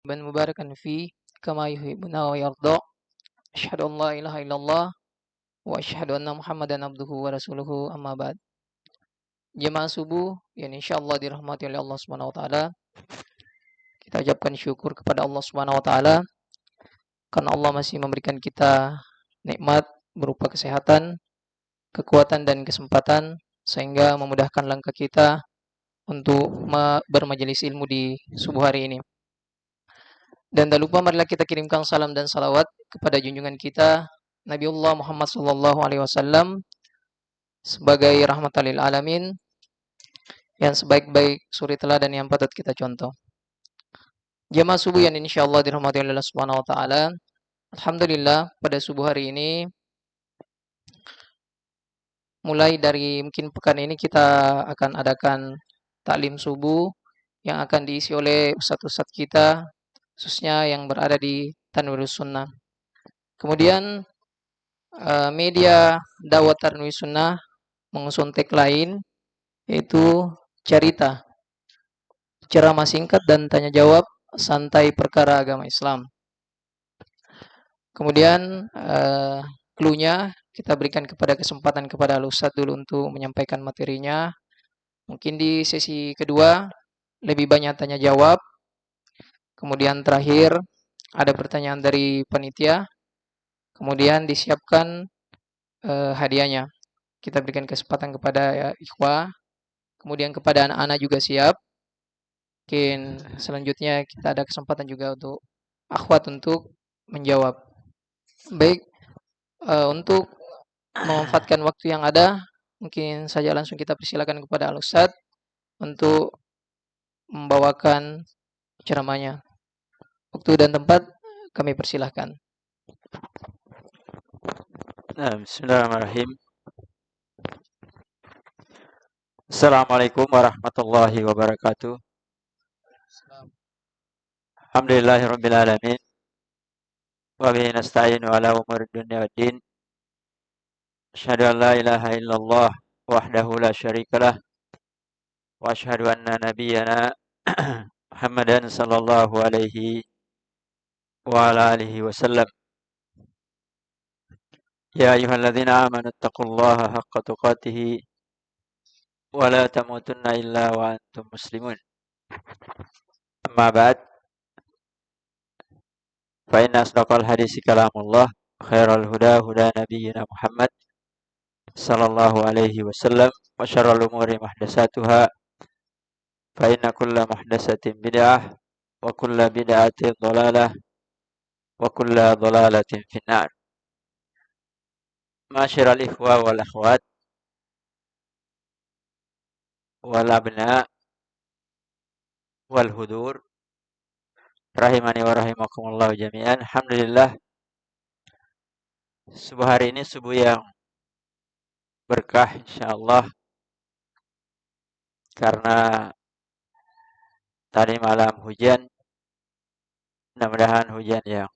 مباركا فيه كما يحبنا ويرضى أشهد أن لا إله إلا الله وأشهد أن محمدا عبده ورسوله أما بعد. Jemaah subuh yang insyaallah dirahmati oleh Allah Subhanahu wa taala, kita ucapkan syukur kepada Allah Subhanahu wa taala karena Allah masih memberikan kita nikmat berupa kesehatan, kekuatan dan kesempatan sehingga memudahkan langkah kita untuk bermajelis ilmu di subuh hari ini. Dan tak lupa marilah kita kirimkan salam dan salawat kepada junjungan kita Nabiullah Muhammad sallallahu alaihi wasallam sebagai rahmatan lil alamin yang sebaik-baik suri teladan yang patut kita contoh. Jemaah subuh yang insyaallah dirahmati oleh Allah Subhanahu wa taala. Alhamdulillah pada subuh hari ini mulai dari mungkin pekan ini kita akan adakan taklim subuh yang akan diisi oleh ustadz-ustadz kita khususnya yang berada di Tanwirus Sunnah. Kemudian media dakwah Tanwirus Sunnah mengusung tagline yaitu cerita, ceramah singkat dan tanya jawab santai perkara agama Islam. Kemudian clue-nya kita berikan kesempatan kepada Al-Ustadz dulu untuk menyampaikan materinya. Mungkin di sesi kedua lebih banyak tanya jawab. Kemudian terakhir ada pertanyaan dari panitia. Kemudian disiapkan hadiahnya. Kita berikan kesempatan kepada ikhwah. Kemudian kepada anak-anak juga siap. Mungkin selanjutnya kita ada kesempatan juga untuk akhwat untuk menjawab. Baik, untuk memanfaatkan waktu yang ada, mungkin saja langsung kita persilakan kepada Al-Ustadz untuk membawakan ceramahnya. Waktu dan tempat kami persilahkan. Bismillahirrahmanirrahim. Assalamualaikum warahmatullahi wabarakatuh. Alhamdulillahirabbil alamin. Wa bihi nasta'inu ala umuri dunya waddin. Asyhadu an la ilaha illallah wahdahu la syarikalah wa asyhadu anna nabiyyana Muhammadan sallallahu alaihi wa ala alihi wasallam. Ya ayyuhalladzina amanu taqullaha haqqa tuqatih wa la tamutunna illa wa antum muslimun. Amma ba'd. Fa inna asdaqal hadisi kalamullah khairul huda huda nabiyyina Muhammad sallallahu alaihi wasallam wa syarrul umuri muhdatsatuha fa inna kulla muhdatsatin bid'ah wa kulla bid'atin dhalalah wa kulla dhalalatin finnar. Masyiral ikhwa wal akhwat wal abna wal hudur rahimani wa rahimakumullah jami'an. Alhamdulillah, subuh hari ini subuh yang berkah insyaallah, karena tadi malam hujan. Mudah-mudahan hujan yang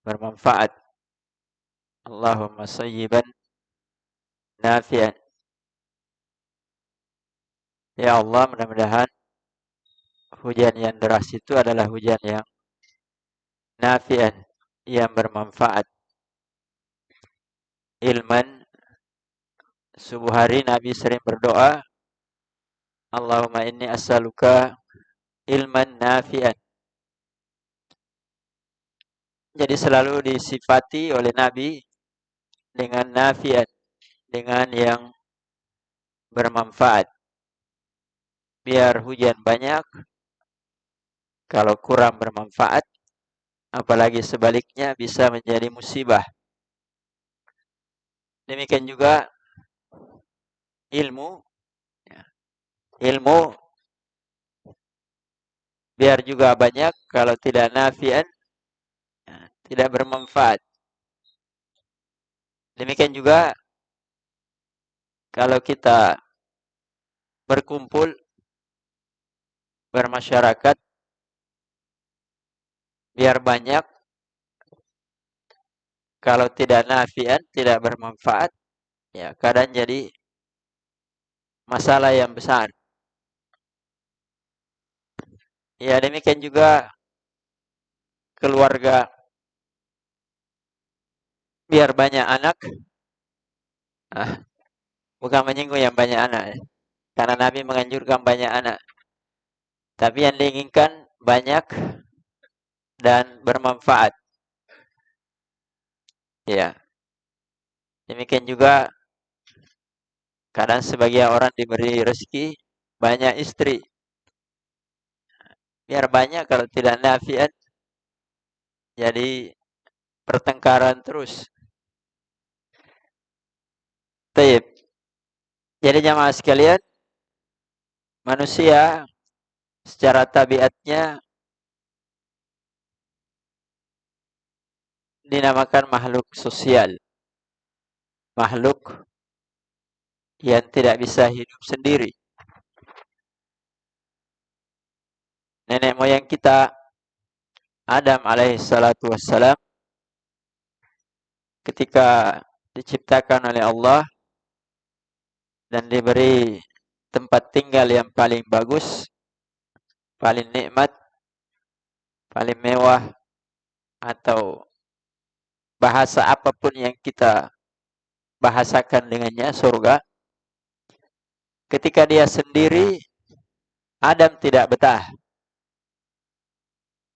bermanfaat. Allahumma sayyiban nafi'an. Ya Allah, mudah-mudahan hujan yang deras itu adalah hujan yang nafi'an, yang bermanfaat. Ilman, subuh hari Nabi sering berdoa, Allahumma inni as'aluka ilman nafi'an. Jadi selalu disifati oleh Nabi dengan nafi'an, dengan yang bermanfaat. Biar hujan banyak, kalau kurang bermanfaat, apalagi sebaliknya bisa menjadi musibah. Demikian juga ilmu. Ilmu biar juga banyak, kalau tidak nafi'an, tidak bermanfaat. Demikian juga kalau kita berkumpul, bermasyarakat, biar banyak, kalau tidak nafi'an, tidak bermanfaat, ya kadang jadi masalah yang besar. Ya, demikian juga keluarga, biar banyak anak. Ah, bukan menyinggung yang banyak anak ya. Karena Nabi menganjurkan banyak anak. Tapi yang diinginkan banyak dan bermanfaat. Ya, demikian juga kadang sebagian orang diberi rezeki banyak istri. Biar banyak, kalau tidak nafiat jadi pertengkaran terus. Taib. Jadi jamaah sekalian, manusia secara tabiatnya dinamakan makhluk sosial. Makhluk yang tidak bisa hidup sendiri. Nenek moyang kita, Adam alaihi salatu wassalam, ketika diciptakan oleh Allah dan diberi tempat tinggal yang paling bagus, paling nikmat, paling mewah, atau bahasa apapun yang kita bahasakan dengannya, surga. Ketika dia sendiri, Adam tidak betah.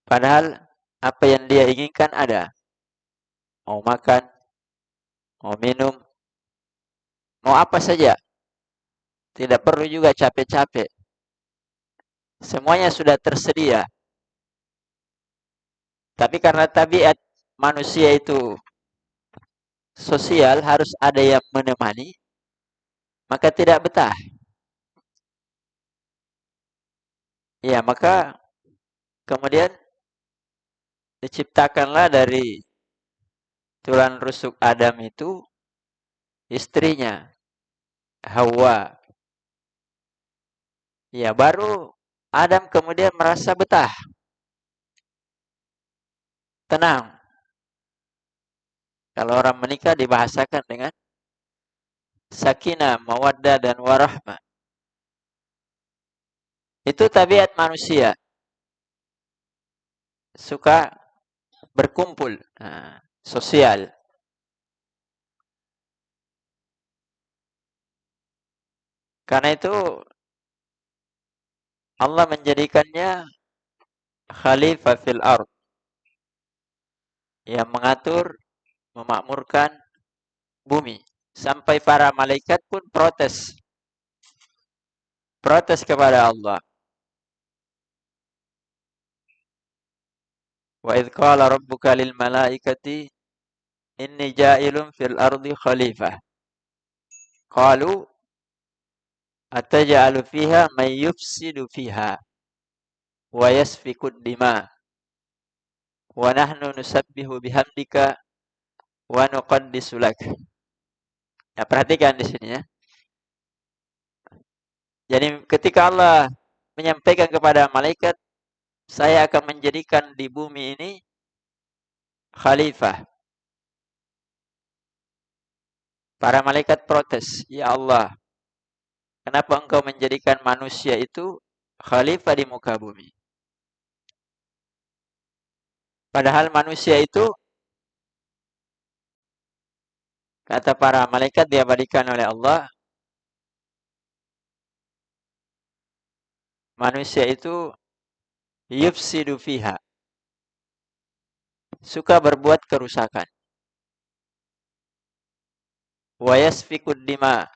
Padahal apa yang dia inginkan ada. Mau makan, mau minum, mau apa saja. Tidak perlu juga capek-capek. Semuanya sudah tersedia. Tapi karena tabiat manusia itu sosial, harus ada yang menemani, maka tidak betah. Ya, maka kemudian diciptakanlah dari tulang rusuk Adam itu istrinya, Hawa. Ya, baru Adam kemudian merasa betah, tenang. Kalau orang menikah dibahasakan dengan sakinah, mawaddah, dan warahmah. Itu tabiat manusia. Suka berkumpul, sosial. Karena itu Allah menjadikannya khalifah fil ard, yang mengatur, memakmurkan bumi. Sampai para malaikat pun protes. Protes kepada Allah. Wa idh qala rabbuka lil malaikati inni ja'ilun fil ardi khalifah. Qalu ataj'alu fiha may yufsidu fiha wa yasfiku dima wa nahnu nusabbihu bihamdika wa nuqaddisu lak. Ya, perhatikan di sini ya. Jadi ketika Allah menyampaikan kepada malaikat, saya akan menjadikan di bumi ini khalifah. Para malaikat protes, ya Allah, kenapa engkau menjadikan manusia itu khalifah di muka bumi? Padahal manusia itu, kata para malaikat, diabadikan oleh Allah, manusia itu yufsidu fiha, suka berbuat kerusakan. Wa yasfikud dima,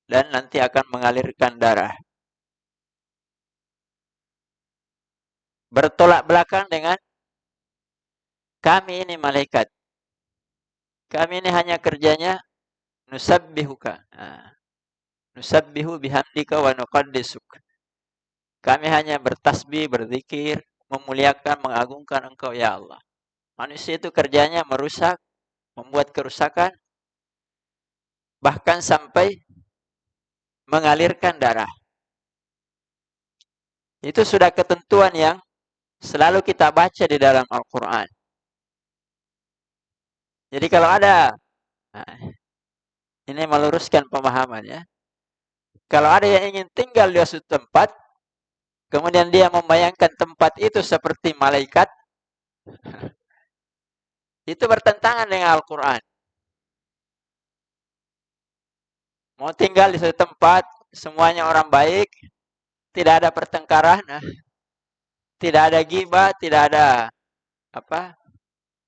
dan nanti akan mengalirkan darah. Bertolak belakang dengan kami ini malaikat. Kami ini hanya kerjanya nusabbihuka. Nusabbihu bihamdika wa nuqaddisuk. Kami hanya bertasbih, berzikir, memuliakan, mengagungkan engkau ya Allah. Manusia itu kerjanya merusak, membuat kerusakan, bahkan sampai mengalirkan darah. Itu sudah ketentuan yang selalu kita baca di dalam Al-Quran. Jadi kalau ada, ini meluruskan pemahaman ya. Kalau ada yang ingin tinggal di suatu tempat, kemudian dia membayangkan tempat itu seperti malaikat, itu bertentangan dengan Al-Quran. Mau tinggal di satu tempat, semuanya orang baik, tidak ada pertengkaran, tidak ada ghibah, tidak ada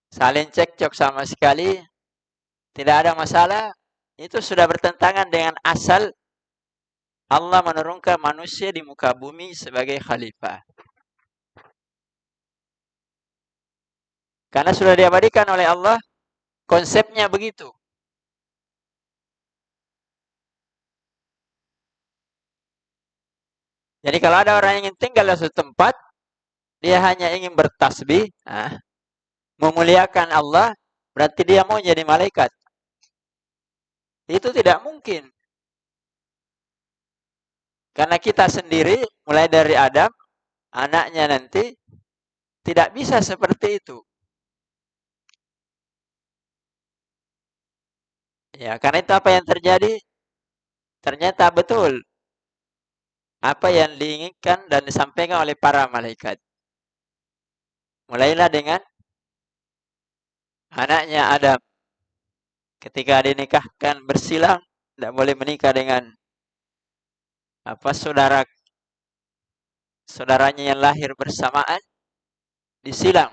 saling cekcok sama sekali, tidak ada masalah, itu sudah bertentangan dengan asal Allah menurunkan manusia di muka bumi sebagai khalifah. Karena sudah diabadikan oleh Allah, konsepnya begitu. Jadi kalau ada orang yang ingin tinggal di suatu tempat, dia hanya ingin bertasbih, memuliakan Allah, berarti dia mau jadi malaikat. Itu tidak mungkin. Karena kita sendiri, mulai dari Adam, anaknya nanti, tidak bisa seperti itu. Ya, karena itu apa yang terjadi? Ternyata betul apa yang diinginkan dan disampaikan oleh para malaikat. Mulailah dengan anaknya Adam. Ketika dinikahkan bersilang, tidak boleh menikah dengan saudaranya yang lahir bersamaan, disilang.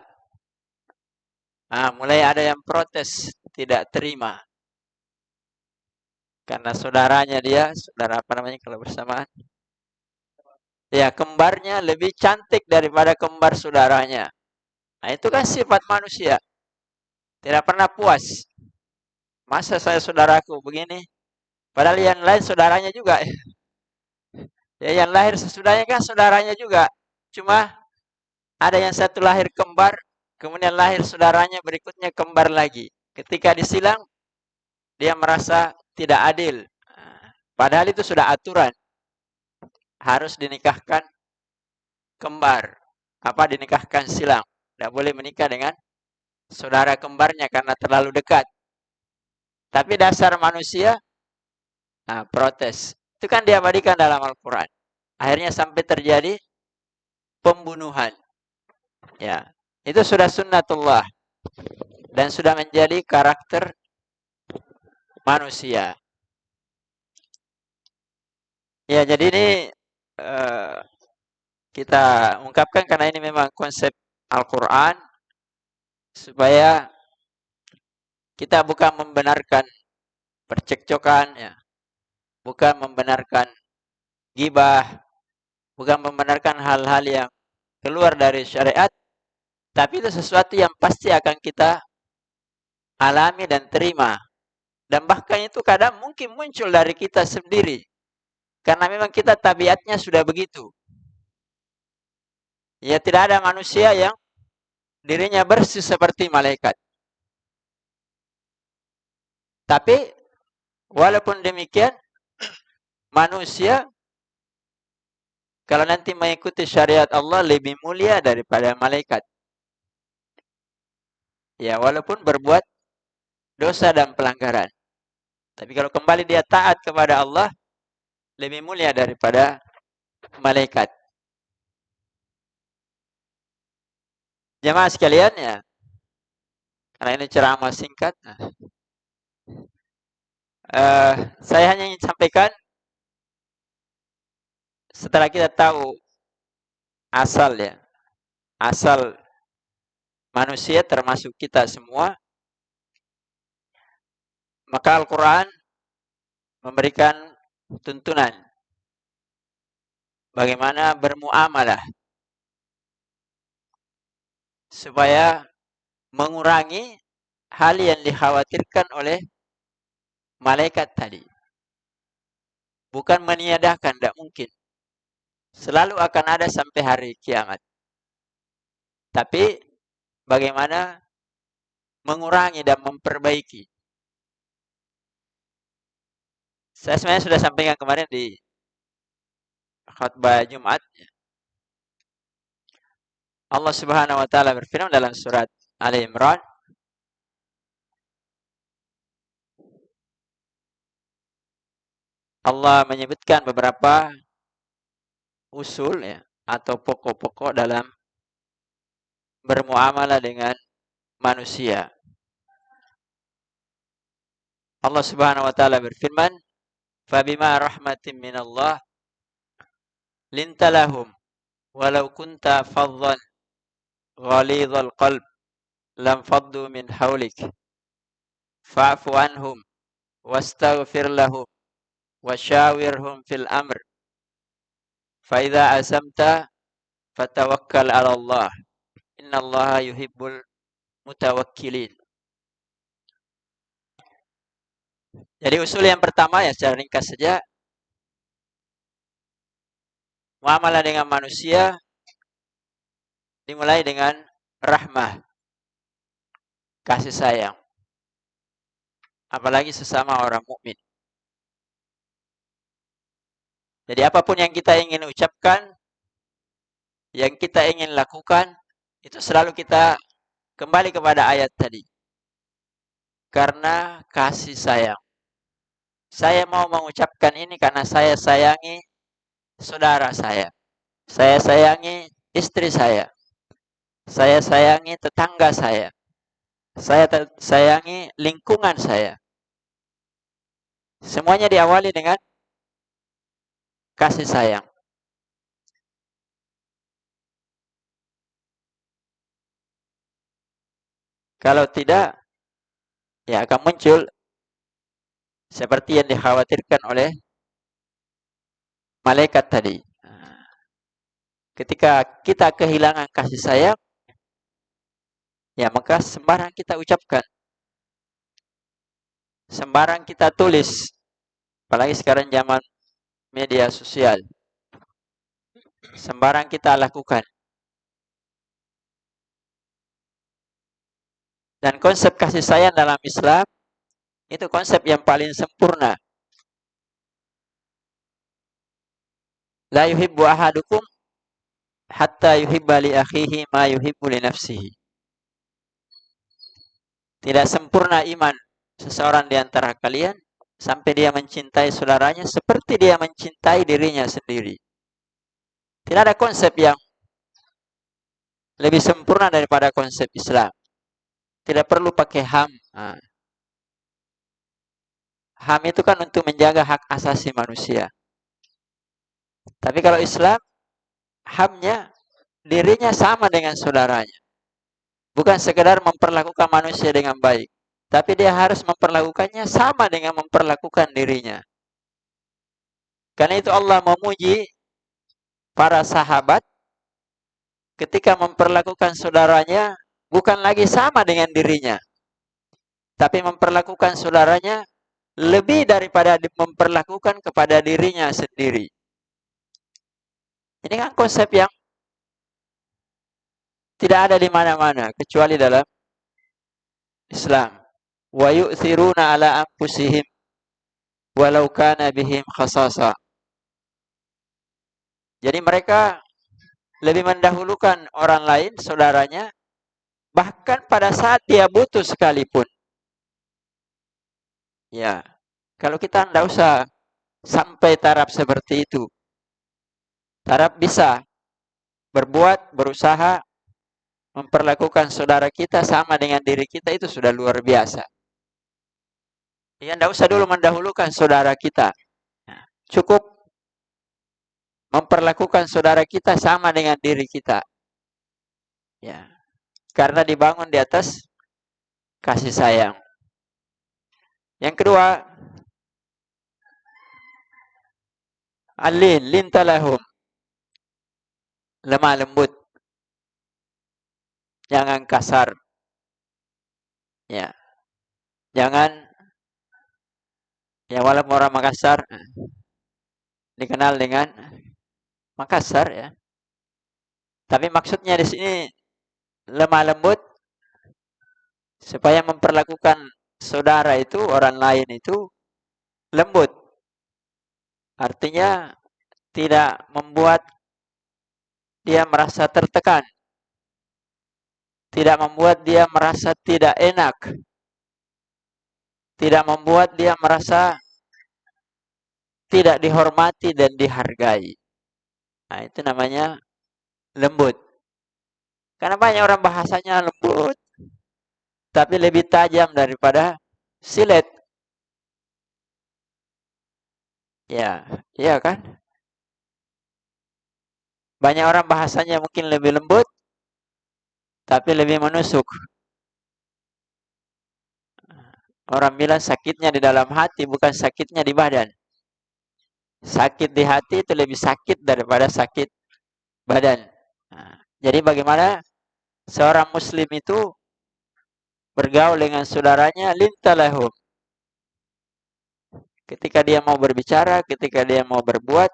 Mulai ada yang protes, tidak terima. Karena saudaranya dia, saudara apa namanya kalau bersamaan? Ya, kembarnya lebih cantik daripada kembar saudaranya. Nah, itu kan sifat manusia. Tidak pernah puas. Masa saya saudaraku begini? Padahal yang lain saudaranya juga. Ya, yang lahir sesudahnya kan saudaranya juga. Cuma ada yang satu lahir kembar, kemudian lahir saudaranya berikutnya kembar lagi. Ketika disilang, dia merasa tidak adil. Padahal itu sudah aturan. Harus dinikahkan kembar. Dinikahkan silang. Tidak boleh menikah dengan saudara kembarnya karena terlalu dekat. Tapi dasar manusia, protes. Itu kan diabadikan dalam Al-Quran. Akhirnya sampai terjadi pembunuhan. Ya, itu sudah sunnatullah. Dan sudah menjadi karakter manusia. Ya, jadi ini kita ungkapkan karena ini memang konsep Al-Quran supaya kita bukan membenarkan percekcokan, ya, bukan membenarkan gibah, bukan membenarkan hal-hal yang keluar dari syariat, tapi itu sesuatu yang pasti akan kita alami dan terima. Dan bahkan itu kadang mungkin muncul dari kita sendiri. Karena memang kita tabiatnya sudah begitu. Ya, tidak ada manusia yang dirinya bersih seperti malaikat. Tapi walaupun demikian, manusia kalau nanti mengikuti syariat Allah lebih mulia daripada malaikat. Ya, walaupun berbuat dosa dan pelanggaran. Tapi kalau kembali dia taat kepada Allah, lebih mulia daripada malaikat. Jemaah sekalian, ya, karena ini ceramah singkat, saya hanya ingin sampaikan, setelah kita tahu asal manusia termasuk kita semua, maka Al-Quran memberikan tuntunan bagaimana bermuamalah supaya mengurangi hal yang dikhawatirkan oleh malaikat tadi. Bukan meniadakan, tidak mungkin. Selalu akan ada sampai hari kiamat. Tapi bagaimana mengurangi dan memperbaiki. Saya sebenarnya sudah sampaikan kemarin di khutbah Jumat. Allah Subhanahu wa taala berfirman dalam surat Ali Imran, Allah menyebutkan beberapa usul, ya, atau pokok-pokok dalam bermuamalah dengan manusia. Allah Subhanahu wa taala berfirman, "Fabima rahmatin minallah lintalahum walau kunta faddan ghalidhal qalb lam faddu min hawlik fa'fu anhum wastaghfir lahum wasyawirhum fil amr fa idza azamta fatawakkal 'ala Allah innallaha yuhibbul mutawakkilin." Jadi usul yang pertama ya secara ringkas saja, muamalah dengan manusia dimulai dengan rahmah, kasih sayang, apalagi sesama orang mukmin. Jadi apapun yang kita ingin ucapkan, yang kita ingin lakukan, itu selalu kita kembali kepada ayat tadi. Karena kasih sayang. Saya mau mengucapkan ini karena saya sayangi saudara saya. Saya sayangi istri saya. Saya sayangi tetangga saya. Saya sayangi lingkungan saya. Semuanya diawali dengan kasih sayang. Kalau tidak, ya akan muncul seperti yang dikhawatirkan oleh malaikat tadi. Ketika kita kehilangan kasih sayang, ya maka sembarang kita ucapkan. Sembarang kita tulis. Apalagi sekarang zaman media sosial. Sembarang kita lakukan. Dan konsep kasih sayang dalam Islam itu konsep yang paling sempurna. La yuhibbu ahadukum hatta yuhibba li akhihi ma yuhibbu li nafsihi. Tidak sempurna iman seseorang di antara kalian sampai dia mencintai saudaranya seperti dia mencintai dirinya sendiri. Tidak ada konsep yang lebih sempurna daripada konsep Islam. Tidak perlu pakai HAM. HAM itu kan untuk menjaga hak asasi manusia. Tapi kalau Islam, HAM-nya dirinya sama dengan saudaranya. Bukan sekedar memperlakukan manusia dengan baik. Tapi dia harus memperlakukannya sama dengan memperlakukan dirinya. Karena itu Allah memuji para sahabat ketika memperlakukan saudaranya bukan lagi sama dengan dirinya. Tapi memperlakukan saudaranya lebih daripada memperlakukan kepada dirinya sendiri. Ini kan konsep yang tidak ada di mana-mana kecuali dalam Islam. Wa yu'thiruna ala anfusihim walau kana bihim khasasa. Jadi mereka lebih mendahulukan orang lain, saudaranya, bahkan pada saat dia butuh sekalipun. Ya, kalau kita tidak usah sampai taraf seperti itu. Taraf bisa berbuat, berusaha, memperlakukan saudara kita sama dengan diri kita itu sudah luar biasa. Ya, tidak usah dulu mendahulukan saudara kita. Cukup memperlakukan saudara kita sama dengan diri kita. Ya, karena dibangun di atas kasih sayang. Yang kedua, lintalahum, lemah lembut, jangan kasar. Ya, jangan, ya walaupun orang Makassar dikenal dengan Makassar ya. Tapi maksudnya di sini lemah lembut supaya memperlakukan saudara itu, orang lain itu lembut. Artinya tidak membuat dia merasa tertekan. Tidak membuat dia merasa tidak enak. Tidak membuat dia merasa tidak dihormati dan dihargai. Nah, itu namanya lembut. Karena banyak orang bahasanya lembut, tapi lebih tajam daripada silet. Ya, iya kan? Banyak orang bahasanya mungkin lebih lembut, tapi lebih menusuk. Orang bilang sakitnya di dalam hati, bukan sakitnya di badan. Sakit di hati itu lebih sakit daripada sakit badan. Nah, jadi bagaimana seorang muslim itu bergaul dengan saudaranya lintalahum. Ketika dia mau berbicara, ketika dia mau berbuat,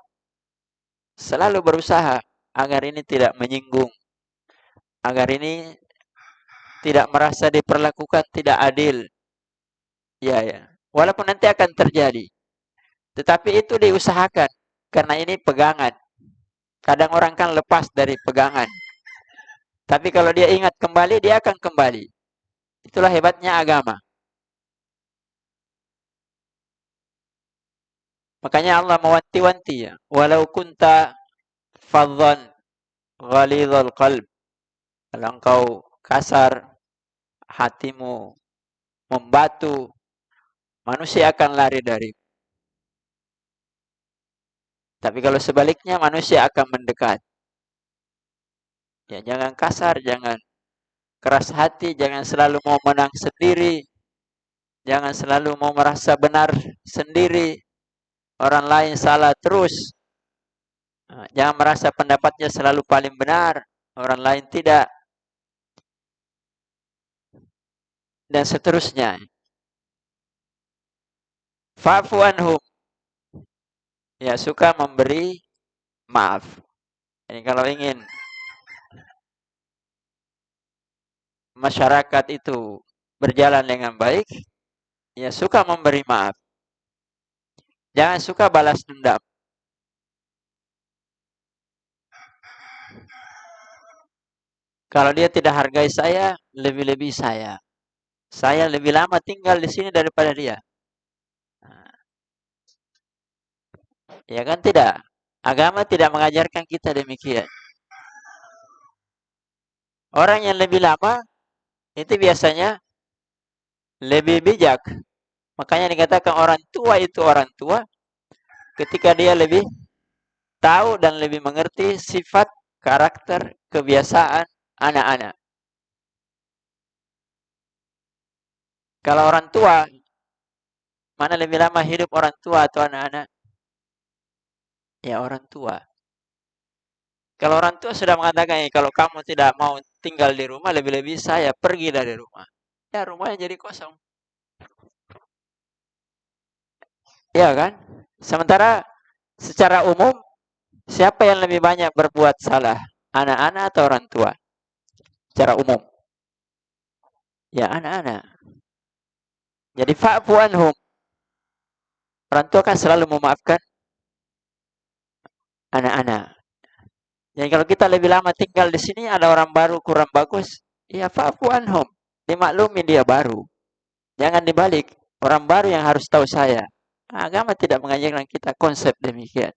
selalu berusaha agar ini tidak menyinggung, agar ini tidak merasa diperlakukan tidak adil. Ya, ya. Walaupun nanti akan terjadi. Tetapi itu diusahakan. Karena ini pegangan. Kadang orang kan lepas dari pegangan. Tapi kalau dia ingat kembali, dia akan kembali. Itulah hebatnya agama. Makanya Allah mewanti-wanti ya. Walau kunta fadhan ghalidhal qalb. Kalau engkau kasar, hatimu membatu, manusia akan lari dari. Tapi kalau sebaliknya, manusia akan mendekat. Ya, jangan kasar, jangan keras hati, jangan selalu mau menang sendiri, jangan selalu mau merasa benar sendiri, orang lain salah terus. Jangan merasa pendapatnya selalu paling benar, orang lain tidak, dan seterusnya. Fa'fu anhum. Ya, suka memberi maaf. Jadi kalau ingin masyarakat itu berjalan dengan baik, ya suka memberi maaf. Jangan suka balas dendam. Kalau dia tidak hargai saya, lebih-lebih saya. Saya lebih lama tinggal di sini daripada dia. Ya kan tidak. Agama tidak mengajarkan kita demikian. Orang yang lebih lama itu biasanya lebih bijak. Makanya dikatakan orang tua itu orang tua ketika dia lebih tahu dan lebih mengerti sifat, karakter, kebiasaan anak-anak. Kalau orang tua, mana lebih lama hidup orang tua atau anak-anak? Ya orang tua. Kalau orang tua sudah mengatakan, kalau kamu tidak mau tinggal di rumah, lebih-lebih saya pergi dari rumah. Ya rumahnya jadi kosong. Ya kan? Sementara secara umum, siapa yang lebih banyak berbuat salah? Anak-anak atau orang tua? Secara umum. Ya anak-anak. Jadi fa'fu anhum. Orang tua kan selalu memaafkan anak-anak. Jadi kalau kita lebih lama tinggal di sini, ada orang baru kurang bagus, ya fa'fu anhum. Dimaklumi dia baru. Jangan dibalik. Orang baru yang harus tahu saya. Agama tidak mengajarkan kita konsep demikian.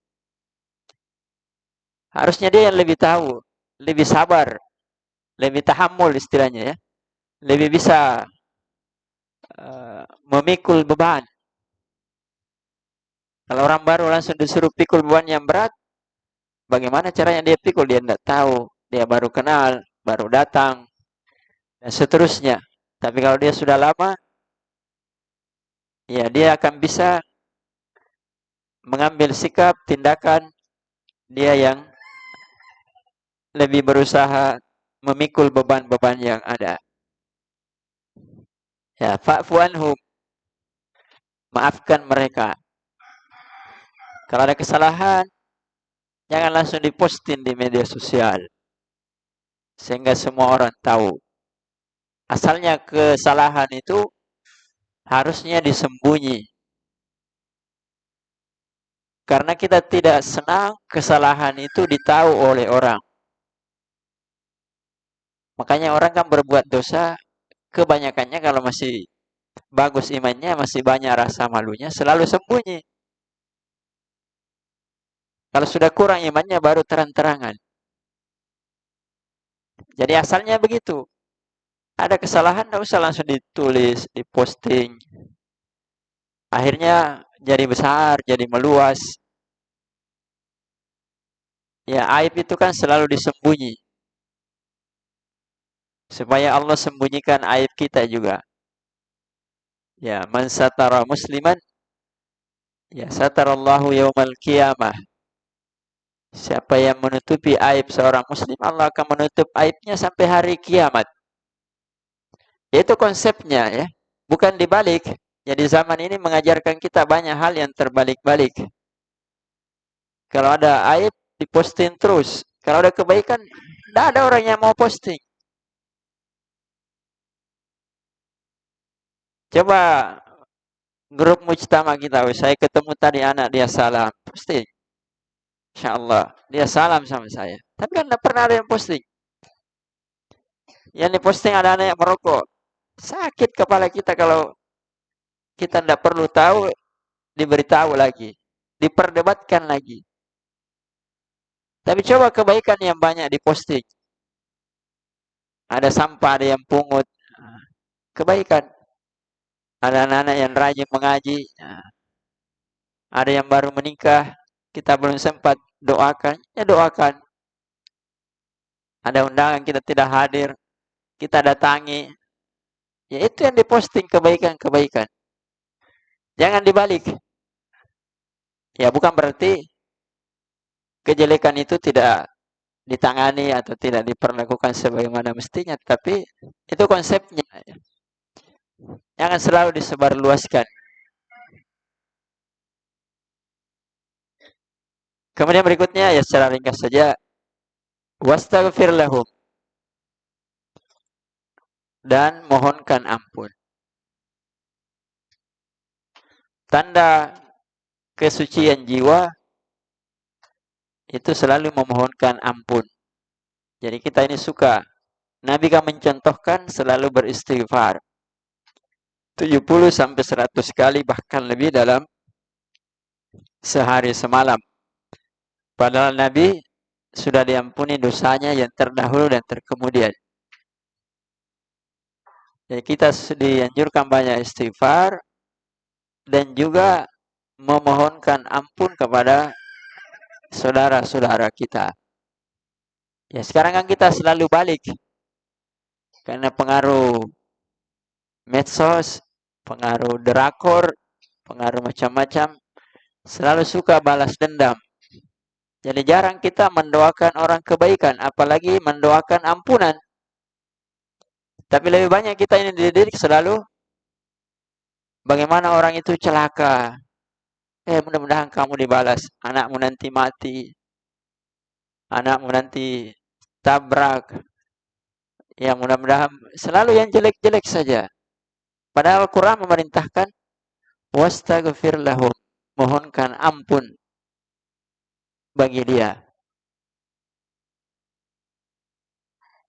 Harusnya dia yang lebih tahu, lebih sabar, lebih tahammul istilahnya ya. Lebih bisa memikul beban. Kalau orang baru langsung disuruh pikul beban yang berat, bagaimana caranya dia pikul? Dia tidak tahu. Dia baru kenal, baru datang, dan seterusnya. Tapi kalau dia sudah lama, ya dia akan bisa mengambil sikap, tindakan dia yang lebih berusaha memikul beban-beban yang ada. Ya, fa'fu anhum. Maafkan mereka. Kalau ada kesalahan, jangan langsung diposting di media sosial. Sehingga semua orang tahu. Asalnya kesalahan itu harusnya disembunyi. Karena kita tidak senang kesalahan itu ditahu oleh orang. Makanya orang kan berbuat dosa, kebanyakannya kalau masih bagus imannya, masih banyak rasa malunya, selalu sembunyi. Kalau sudah kurang imannya baru terang-terangan. Jadi asalnya begitu. Ada kesalahan, nggak usah langsung ditulis, diposting. Akhirnya jadi besar, jadi meluas. Ya, aib itu kan selalu disembunyi. Supaya Allah sembunyikan aib kita juga. Ya, man satara musliman, ya satarallahu yaumal qiyamah. Siapa yang menutupi aib seorang muslim, Allah akan menutup aibnya sampai hari kiamat. Itu konsepnya ya, bukan dibalik. Jadi zaman ini mengajarkan kita banyak hal yang terbalik-balik. Kalau ada aib, diposting terus. Kalau ada kebaikan, tidak ada orang yang mau posting. Coba grup mujtama kita, saya ketemu tadi anak dia salam, posting. Insya Allah, dia salam sama saya. Tapi kan tidak pernah ada yang posting. Yang diposting ada anak yang merokok. Sakit kepala kita kalau kita tidak perlu tahu, diberitahu lagi. Diperdebatkan lagi. Tapi coba kebaikan yang banyak diposting. Ada sampah, ada yang pungut. Kebaikan. Ada anak-anak yang rajin mengaji. Ada yang baru menikah. Kita belum sempat doakan. Ya doakan. Ada undangan kita tidak hadir. Kita datangi. Ya itu yang diposting kebaikan-kebaikan. Jangan dibalik. Ya bukan berarti kejelekan itu tidak ditangani atau tidak diperlakukan sebagaimana mestinya. Tapi itu konsepnya. Jangan selalu disebarluaskan. Kemudian berikutnya ya secara ringkas saja. Wastaghfir lahum. Dan mohonkan ampun. Tanda kesucian jiwa itu selalu memohonkan ampun. Jadi kita ini suka. Nabi kan mencontohkan selalu beristighfar. 70 sampai 100 kali bahkan lebih dalam sehari semalam. Padahal Nabi sudah diampuni dosanya yang terdahulu dan terkemudian. Jadi kita dianjurkan banyak istighfar dan juga memohonkan ampun kepada saudara-saudara kita. Ya sekarang kan kita selalu balik. Karena pengaruh medsos, pengaruh drakor, pengaruh macam-macam, selalu suka balas dendam. Jadi jarang kita mendoakan orang kebaikan, apalagi mendoakan ampunan. Tapi lebih banyak kita ini dididik selalu bagaimana orang itu celaka. Mudah-mudahan kamu dibalas, anakmu nanti mati, anakmu nanti tabrak. Ya mudah-mudahan selalu yang jelek-jelek saja. Padahal Al-Quran memerintahkan wastaghfir lahum, mohonkan ampun bagi dia.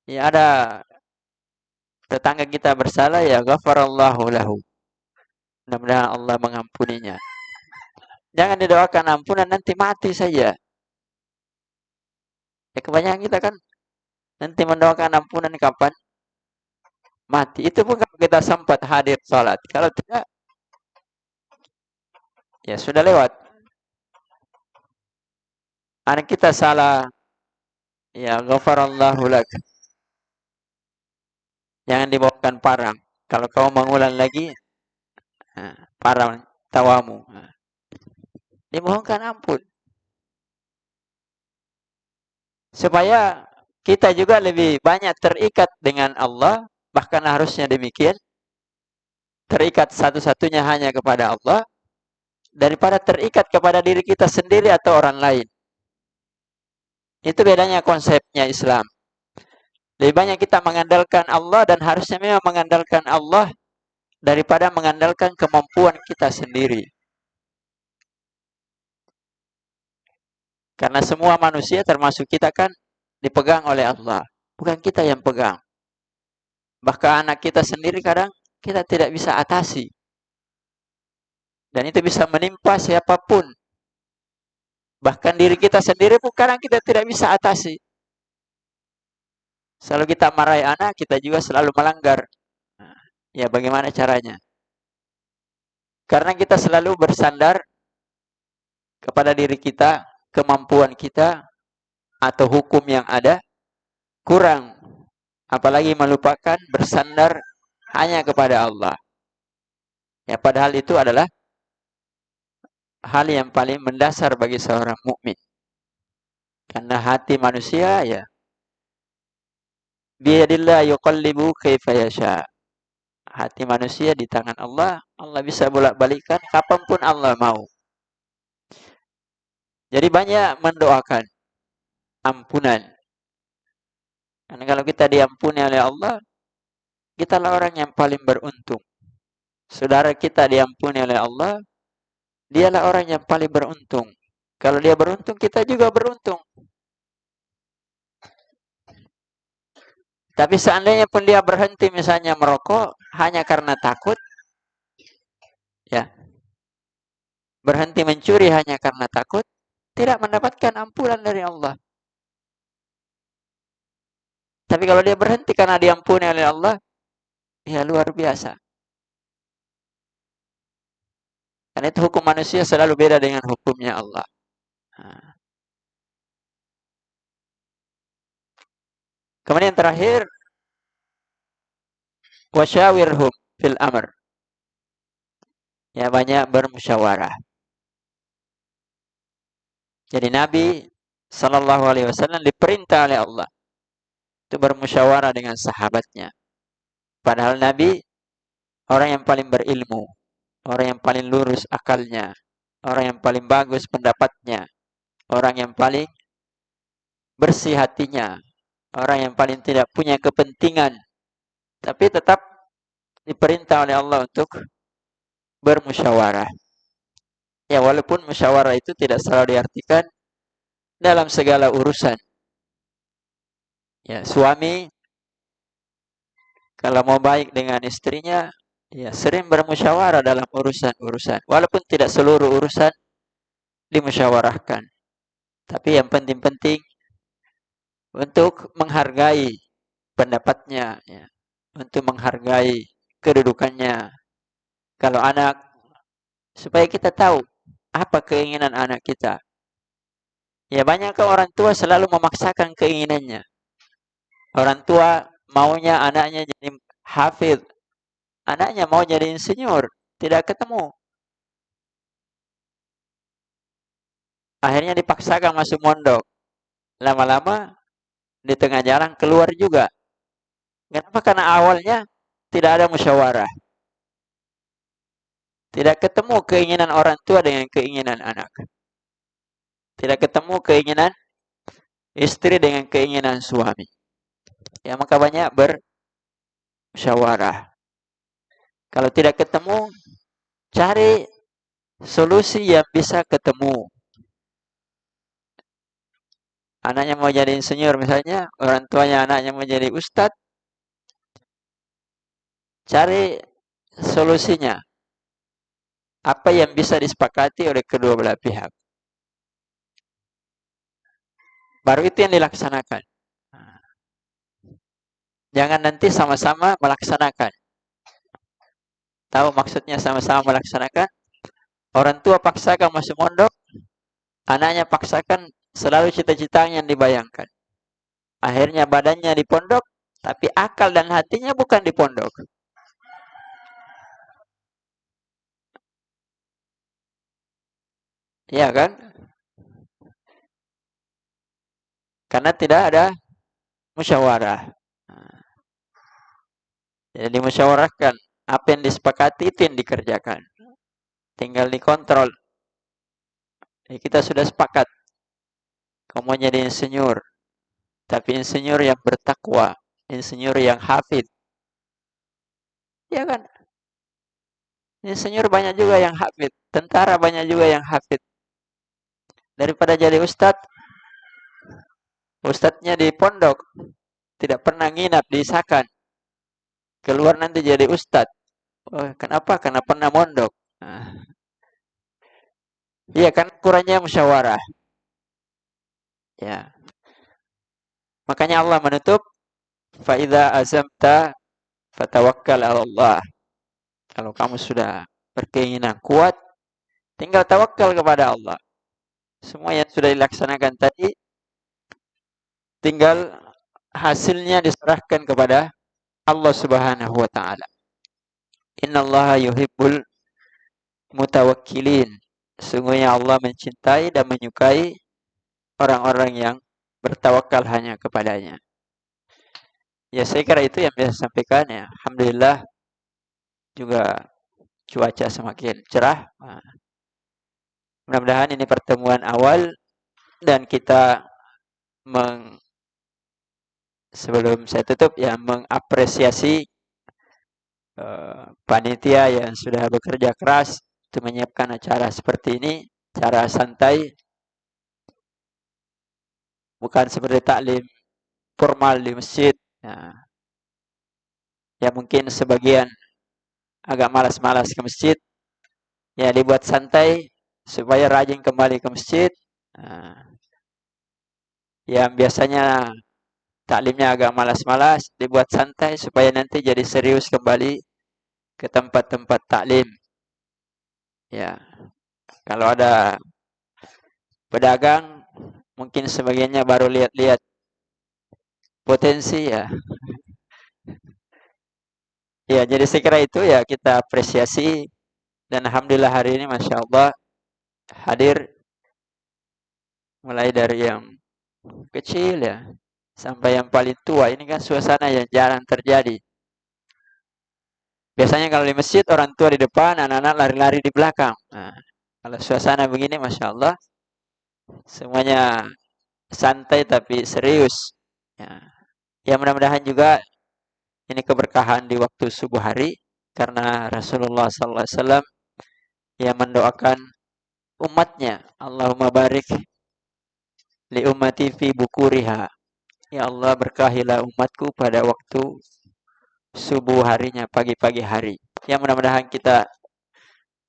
Ya ada tetangga kita bersalah, ya ghafarallahu lahu. Mudah-mudahan Allah mengampuninya. Jangan didoakan ampunan nanti mati saja. Ya kebanyakan kita kan nanti mendoakan ampunan kapan? Mati. Itu pun kalau kita sempat hadir sholat. Kalau tidak, ya sudah lewat. Anak kita salah, ya ghafarallahu lak. Jangan dibawakan parang. Kalau kau mengulang lagi, parang tawamu. Dimohonkan ampun. Supaya kita juga lebih banyak terikat dengan Allah, bahkan harusnya demikian. Terikat satu-satunya hanya kepada Allah, daripada terikat kepada diri kita sendiri atau orang lain. Itu bedanya konsepnya Islam. Lebih banyak kita mengandalkan Allah dan harusnya memang mengandalkan Allah daripada mengandalkan kemampuan kita sendiri. Karena semua manusia termasuk kita kan dipegang oleh Allah. Bukan kita yang pegang. Bahkan anak kita sendiri kadang kita tidak bisa atasi. Dan itu bisa menimpa siapapun. Bahkan diri kita sendiri pun kadang kita tidak bisa atasi. Selalu kita marahi anak, kita juga selalu melanggar. Ya, bagaimana caranya? Karena kita selalu bersandar kepada diri kita, kemampuan kita, atau hukum yang ada, kurang. Apalagi melupakan bersandar hanya kepada Allah. Ya, padahal itu adalah hal yang paling mendasar bagi seorang mukmin. Karena hati manusia, ya, biyadillah yuqallibu kaifa yasha. Hati manusia di tangan Allah, Allah bisa bolak-balikkan kapanpun Allah mau. Jadi banyak mendoakan ampunan. Karena kalau kita diampuni oleh Allah, kitalah orang yang paling beruntung. Saudara kita diampuni oleh Allah, dialah orang yang paling beruntung. Kalau dia beruntung, kita juga beruntung. Tapi seandainya pun dia berhenti misalnya merokok hanya karena takut, ya, berhenti mencuri hanya karena takut, tidak mendapatkan ampunan dari Allah. Tapi kalau dia berhenti karena diampuni oleh Allah, ya luar biasa. Karena itu hukum manusia selalu beda dengan hukumnya Allah. Kemudian terakhir, wasyawirhum fil amr. Ya, banyak bermusyawarah. Jadi Nabi Shallallahu Alaihi Wasallam diperintah oleh Allah itu bermusyawarah dengan sahabatnya. Padahal Nabi orang yang paling berilmu, orang yang paling lurus akalnya, orang yang paling bagus pendapatnya, orang yang paling bersih hatinya, orang yang paling tidak punya kepentingan, tapi tetap diperintah oleh Allah untuk bermusyawarah. Ya, walaupun musyawarah itu tidak selalu diartikan dalam segala urusan. Ya, suami kalau mau baik dengan istrinya, ya sering bermusyawarah dalam urusan-urusan. Walaupun tidak seluruh urusan dimusyawarahkan. Tapi yang penting-penting untuk menghargai pendapatnya, ya, untuk menghargai kedudukannya. Kalau anak, supaya kita tahu apa keinginan anak kita. Ya, banyak orang tua selalu memaksakan keinginannya. Orang tua maunya anaknya jadi hafidh, anaknya mau jadi insinyur, tidak ketemu. Akhirnya dipaksakan masuk mondok. Lama-lama di tengah jalan keluar juga. Kenapa? Karena awalnya tidak ada musyawarah. Tidak ketemu keinginan orang tua dengan keinginan anak. Tidak ketemu keinginan istri dengan keinginan suami. Ya, maka banyak bermusyawarah. Kalau tidak ketemu, cari solusi yang bisa ketemu. Anaknya mau jadi insinyur misalnya, orang tuanya anaknya mau jadi ustadz, cari solusinya. Apa yang bisa disepakati oleh kedua belah pihak. Baru itu yang dilaksanakan. Jangan nanti sama-sama melaksanakan. Tahu maksudnya sama-sama melaksanakan? Orang tua paksakan masuk mondok, anaknya paksakan selalu cita-citanya yang dibayangkan. Akhirnya badannya di pondok, tapi akal dan hatinya bukan di pondok. Iya kan? Karena tidak ada musyawarah. Jadi dimusyawarahkan. Apa yang disepakati itu yang dikerjakan. Tinggal dikontrol. Jadi kita sudah sepakat. Kamu jadi insinyur. Tapi insinyur yang bertakwa. Insinyur yang hafid. Ya kan? Insinyur banyak juga yang hafid. Tentara banyak juga yang hafid. Daripada jadi ustadz. Ustadznya di pondok. Tidak pernah nginap di Sakan. Keluar nanti jadi ustadz. Oh, kenapa? Karena pernah mondok. Iya kan, kurangnya musyawarah. Ya. Makanya Allah menutup Fa idza azamta fatawakkal 'ala Allah. Kalau kamu sudah berkeinginan kuat, tinggal tawakal kepada Allah. Semua yang sudah dilaksanakan tadi tinggal hasilnya diserahkan kepada Allah Subhanahu wa taala. Innallaha yuhibbul mutawakkilin. Sungguhnya Allah mencintai dan menyukai orang-orang yang bertawakal hanya kepadanya. Ya, saya kira itu yang bisa saya sampaikan ya. Alhamdulillah juga cuaca semakin cerah. Nah, mudah-mudahan ini pertemuan awal dan kita sebelum saya tutup ya mengapresiasi panitia yang sudah bekerja keras untuk menyiapkan acara seperti ini, cara santai, bukan seperti taklim formal di masjid. Nah, ya mungkin sebagian agak malas-malas ke masjid, ya dibuat santai supaya rajin kembali ke masjid. Nah, yang biasanya taklimnya agak malas-malas dibuat santai supaya nanti jadi serius kembali ke tempat-tempat taklim. Ya, kalau ada pedagang mungkin sebagiannya baru lihat-lihat potensi ya. Ya, jadi saya kira itu ya kita apresiasi dan alhamdulillah hari ini Masya Allah hadir mulai dari yang kecil ya sampai yang paling tua. Ini kan suasana yang jarang terjadi. Biasanya kalau di masjid orang tua di depan, anak-anak lari-lari di belakang. Nah, kalau suasana begini Masya Allah semuanya santai tapi serius. Ya, ya mudah-mudahan juga ini keberkahan di waktu subuh hari karena Rasulullah SAW yang mendoakan umatnya, Allahumma barik li ummati fi bukuriha. Ya Allah berkahilah umatku pada waktu subuh harinya, pagi-pagi hari. Ya mudah-mudahan kita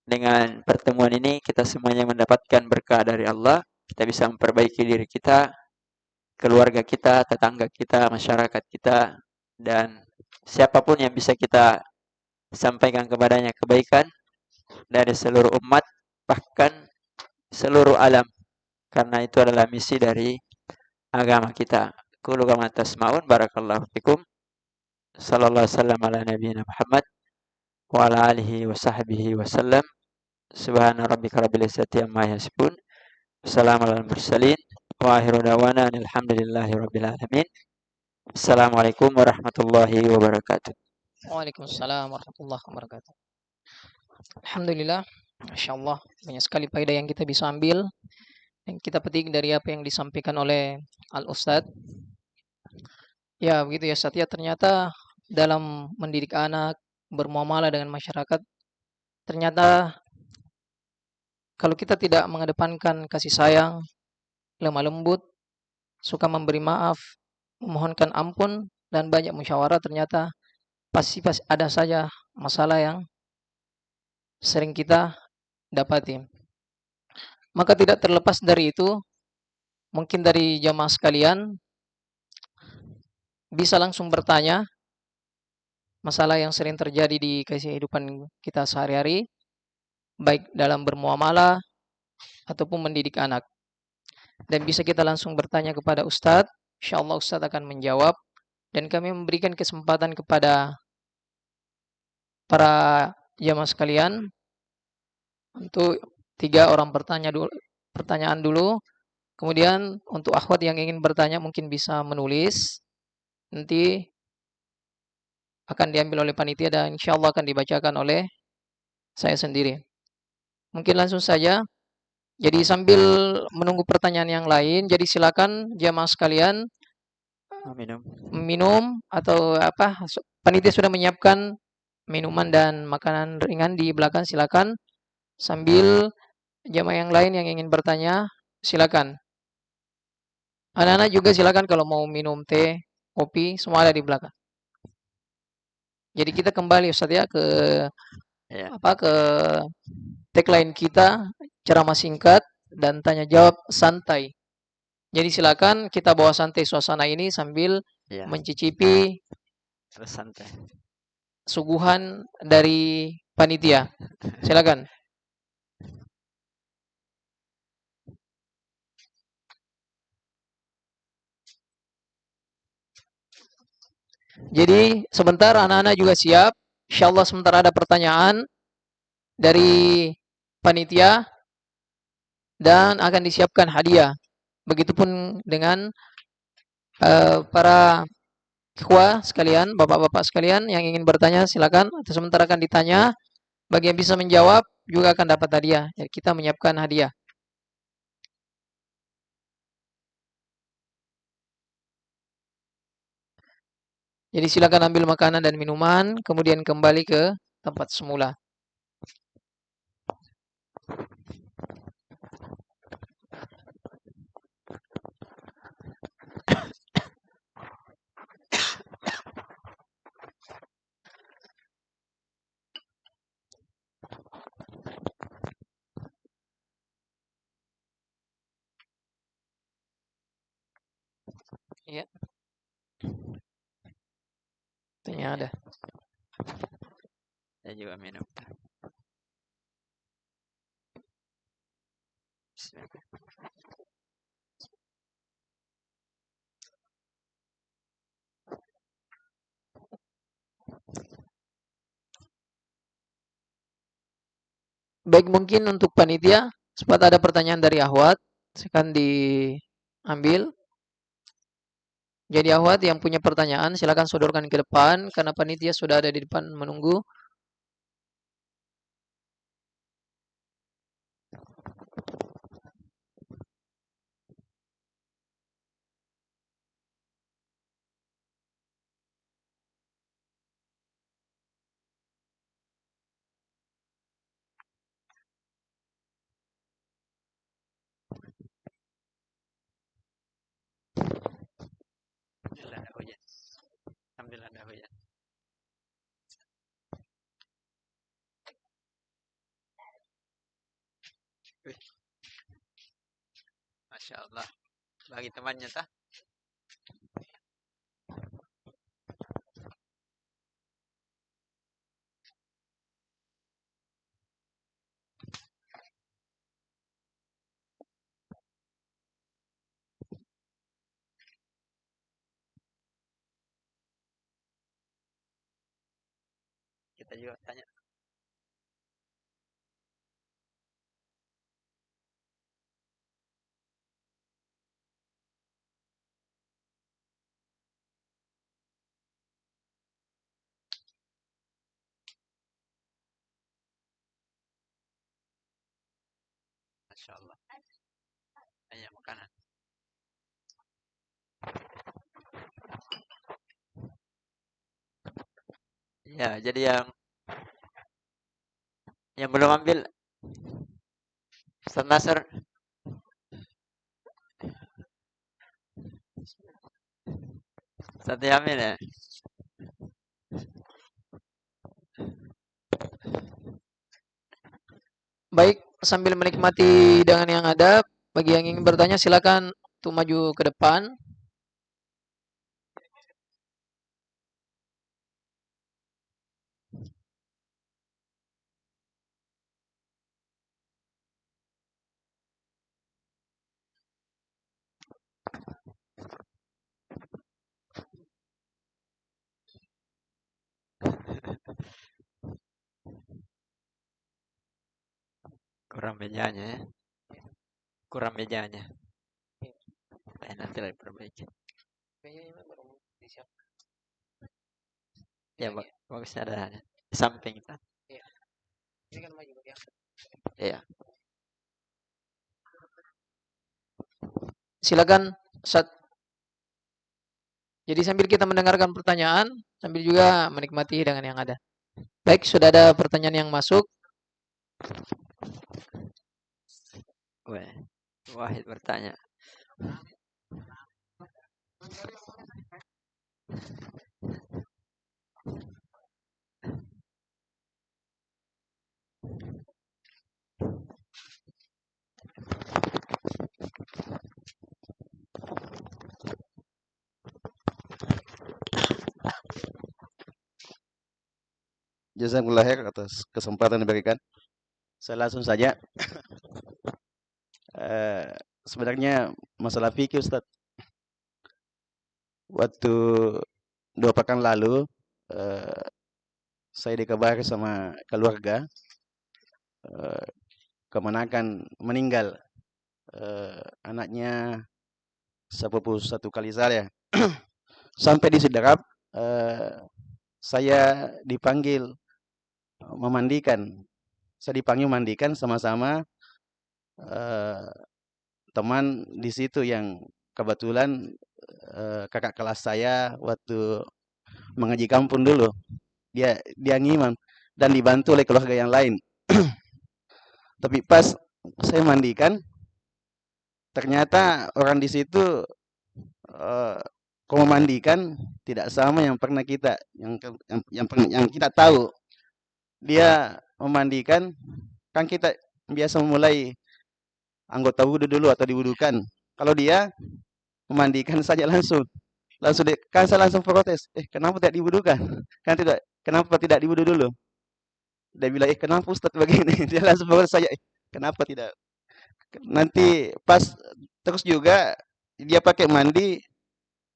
dengan pertemuan ini kita semuanya mendapatkan berkah dari Allah. Kita bisa memperbaiki diri kita, keluarga kita, tetangga kita, masyarakat kita, dan siapapun yang bisa kita sampaikan kepadanya kebaikan dari seluruh umat, bahkan seluruh alam. Karena itu adalah misi dari agama kita. Qulu kama tasma'un, barakallahu fikum. Sallallahu alaihi wasallam ala nabiyina Muhammad wa ala alihi wa sahbihi wasallam. Subhana rabbika rabbil izzati amma yasifun. Wassalamu alal mursalin. Wa akhiru da'wana alhamdulillahi rabbil alamin. Assalamualaikum warahmatullahi wabarakatuh. Waalaikumsalam warahmatullahi wabarakatuh. Alhamdulillah, Masya Allah, banyak sekali faedah yang kita bisa ambil, yang kita petik dari apa yang disampaikan oleh Al-Ustadz. Ya, begitu ya, Satya, ternyata dalam mendidik anak, bermuamalah dengan masyarakat, ternyata kalau kita tidak mengedepankan kasih sayang, lemah lembut, suka memberi maaf, memohonkan ampun, dan banyak musyawarah, ternyata pasti ada saja masalah yang sering kita dapati. Maka tidak terlepas dari itu, mungkin dari jamaah sekalian bisa langsung bertanya masalah yang sering terjadi di kehidupan kita sehari-hari, baik dalam bermuamalah ataupun mendidik anak. Dan bisa kita langsung bertanya kepada Ustadz, insya Allah Ustadz akan menjawab, dan kami memberikan kesempatan kepada para jamaah sekalian untuk 3 orang pertanyaan dulu. Kemudian untuk akhwat yang ingin bertanya mungkin bisa menulis, nanti akan diambil oleh panitia dan insya Allah akan dibacakan oleh saya sendiri. Mungkin langsung saja. Jadi sambil menunggu pertanyaan yang lain, jadi silakan jamaah sekalian minum atau apa, panitia sudah menyiapkan minuman dan makanan ringan di belakang, silakan. Sambil jamaah yang lain yang ingin bertanya, silakan. Anak-anak juga silakan kalau mau minum teh, kopi, semua ada di belakang. Jadi kita kembali Ustaz ya ke ke tagline kita, ceramah singkat dan tanya jawab santai. Jadi silakan kita bawa santai suasana ini sambil Ya, mencicipi terus santai. suguhan dari panitia. Silakan. Jadi sebentar anak-anak juga siap. Insyaallah sebentar ada pertanyaan dari panitia dan akan disiapkan hadiah. Begitupun dengan para ikhwah sekalian, bapak-bapak sekalian yang ingin bertanya silakan. Atau sementara akan ditanya, bagi yang bisa menjawab juga akan dapat hadiah. Jadi kita menyiapkan hadiah. Jadi silakan ambil makanan dan minuman, kemudian kembali ke tempat semula. Iya. Tanya ada. Saya juga minum. Bismillah. Baik, mungkin untuk panitia, sempat ada pertanyaan dari Ahwat, akan diambil. Jadi Ahwat yang punya pertanyaan silakan sodorkan ke depan karena panitia sudah ada di depan menunggu. Alhamdulillah ada hujan. Alhamdulillah ada hujan. Wih, Masya Allah. Bagi temannya tah. Kita juga tanya. Masya Allah. Tanya makanan. Ya, jadi yang belum ambil Ustaz Nasr. Ustaz Yamin ya. Baik, sambil menikmati dengan yang ada, bagi yang ingin bertanya silakan untuk maju ke depan. Kurang mejanya ya. Kurang mejanya. Nanti lagi perbaiki. Ya, bagusnya ada di samping kita. Iya. Silakan Ustaz. Jadi sambil kita mendengarkan pertanyaan, sambil juga menikmati dengan yang ada. Baik, sudah ada pertanyaan yang masuk. Wahid bertanya. Jazakumullah khair atas kesempatan yang diberikan. Saya langsung saja. Sebenarnya masalah fikih Ustaz. Waktu 2 pekan lalu eh, saya dikabari sama keluarga kemenakan meninggal anaknya sepupu satu kali saya. Sampai di Sidrap saya dipanggil memandikan. Saya dipanggil mandikan sama-sama teman di situ yang kebetulan kakak kelas saya waktu mengaji kampung dulu. Dia ngimam dan dibantu oleh keluarga yang lain. Tapi pas saya mandikan, ternyata orang di situ kalau memandikan tidak sama yang pernah kita yang kita tahu. Dia memandikan, kan kita biasa memulai anggota wudhu dulu atau diwudukan. Kalau dia memandikan saja langsung kan saya langsung protes, kenapa tidak diwudukan? Kenapa tidak diwudu dulu? Dia bilang, kenapa Ustaz begini? Dia langsung protes saya, kenapa tidak? Nanti pas terus juga dia pakai mandi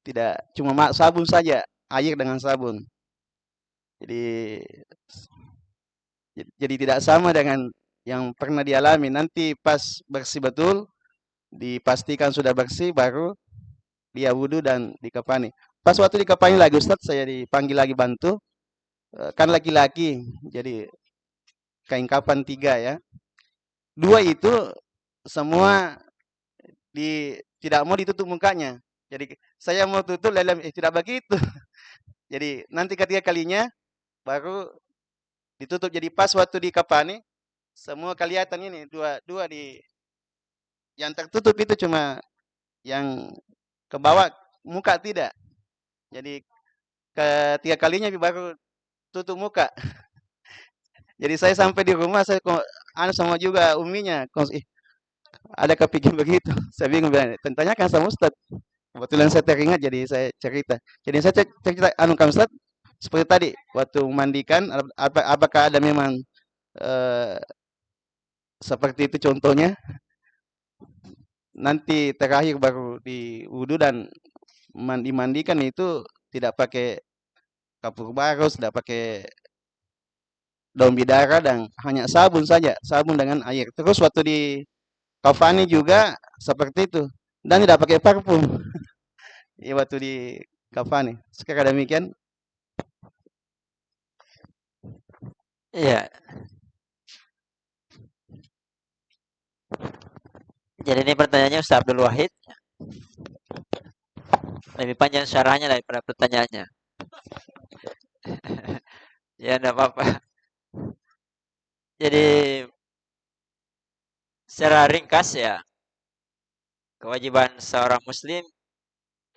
tidak cuma sabun saja, air dengan sabun. Jadi tidak sama dengan yang pernah dialami. Nanti pas bersih betul, dipastikan sudah bersih, baru dia wudhu dan dikafani. Pas waktu dikafani lagi Ustaz, saya dipanggil lagi bantu. Kan laki-laki, jadi kain kafan 3 ya. 2 itu semua tidak mau ditutup mukanya. Jadi saya mau tutup, tidak begitu. Jadi nanti ketiga kalinya baru ditutup. Jadi pas waktu dikafani, semua kelihatan ini dua yang tertutup itu cuma yang ke bawah, muka tidak. Jadi ketiga kalinya baru tutup muka. Jadi saya sampai di rumah saya sama juga uminya, ada kepikir begitu. Saya bingung bilang, tanyakan sama Ustaz. Kebetulan saya teringat jadi saya cerita. Jadi saya cerita kan Ustaz, seperti tadi waktu memandikan apakah ada memang seperti itu contohnya. Nanti terakhir baru diwudu dan dimandikan itu tidak pakai kapur baros, tidak pakai daun bidara dan hanya sabun saja, sabun dengan air. Terus waktu di kafani juga seperti itu dan tidak pakai parfum. Ya waktu di kafani. Sekarang demikian. Iya. Jadi ini pertanyaannya Ustaz Abdul Wahid. Lebih panjang syarahnya daripada pertanyaannya. Ya, enggak apa-apa. Jadi secara ringkas ya, kewajiban seorang muslim,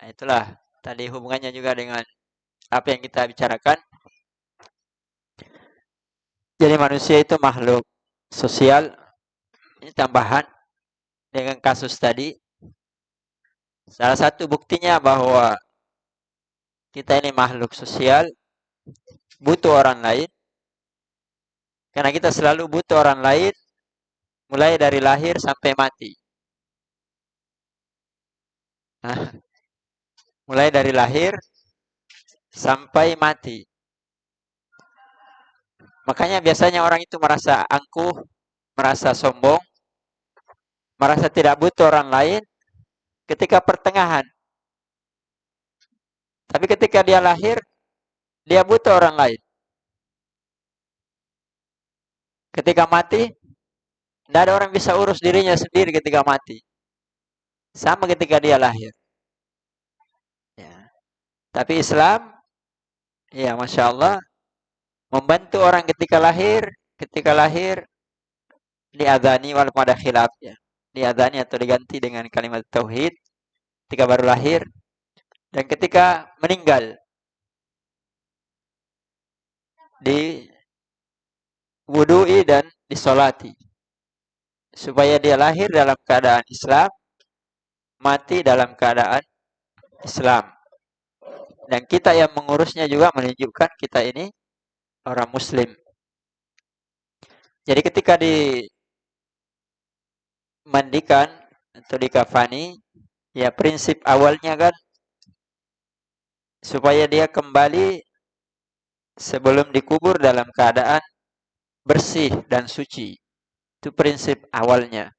nah itulah tadi hubungannya juga dengan apa yang kita bicarakan. Jadi manusia itu makhluk sosial. Ini tambahan dengan kasus tadi. Salah satu buktinya bahwa kita ini makhluk sosial, butuh orang lain. Karena kita selalu butuh orang lain, mulai dari lahir sampai mati. Nah, mulai dari lahir sampai mati. Makanya biasanya orang itu merasa angkuh, merasa sombong, merasa tidak butuh orang lain ketika pertengahan. Tapi ketika dia lahir, dia butuh orang lain. Ketika mati, tidak ada orang bisa urus dirinya sendiri ketika mati. Sama ketika dia lahir. Ya. Tapi Islam, ya Masya Allah, membantu orang ketika lahir diadani walaupun ada khilaf ya. Diadani atau diganti dengan kalimat tauhid ketika baru lahir dan ketika meninggal di wudui dan disolati supaya dia lahir dalam keadaan Islam, mati dalam keadaan Islam. Dan kita yang mengurusnya juga menunjukkan kita ini orang muslim. Jadi ketika dimandikan atau dikafani, ya prinsip awalnya kan supaya dia kembali sebelum dikubur dalam keadaan bersih dan suci. Itu prinsip awalnya.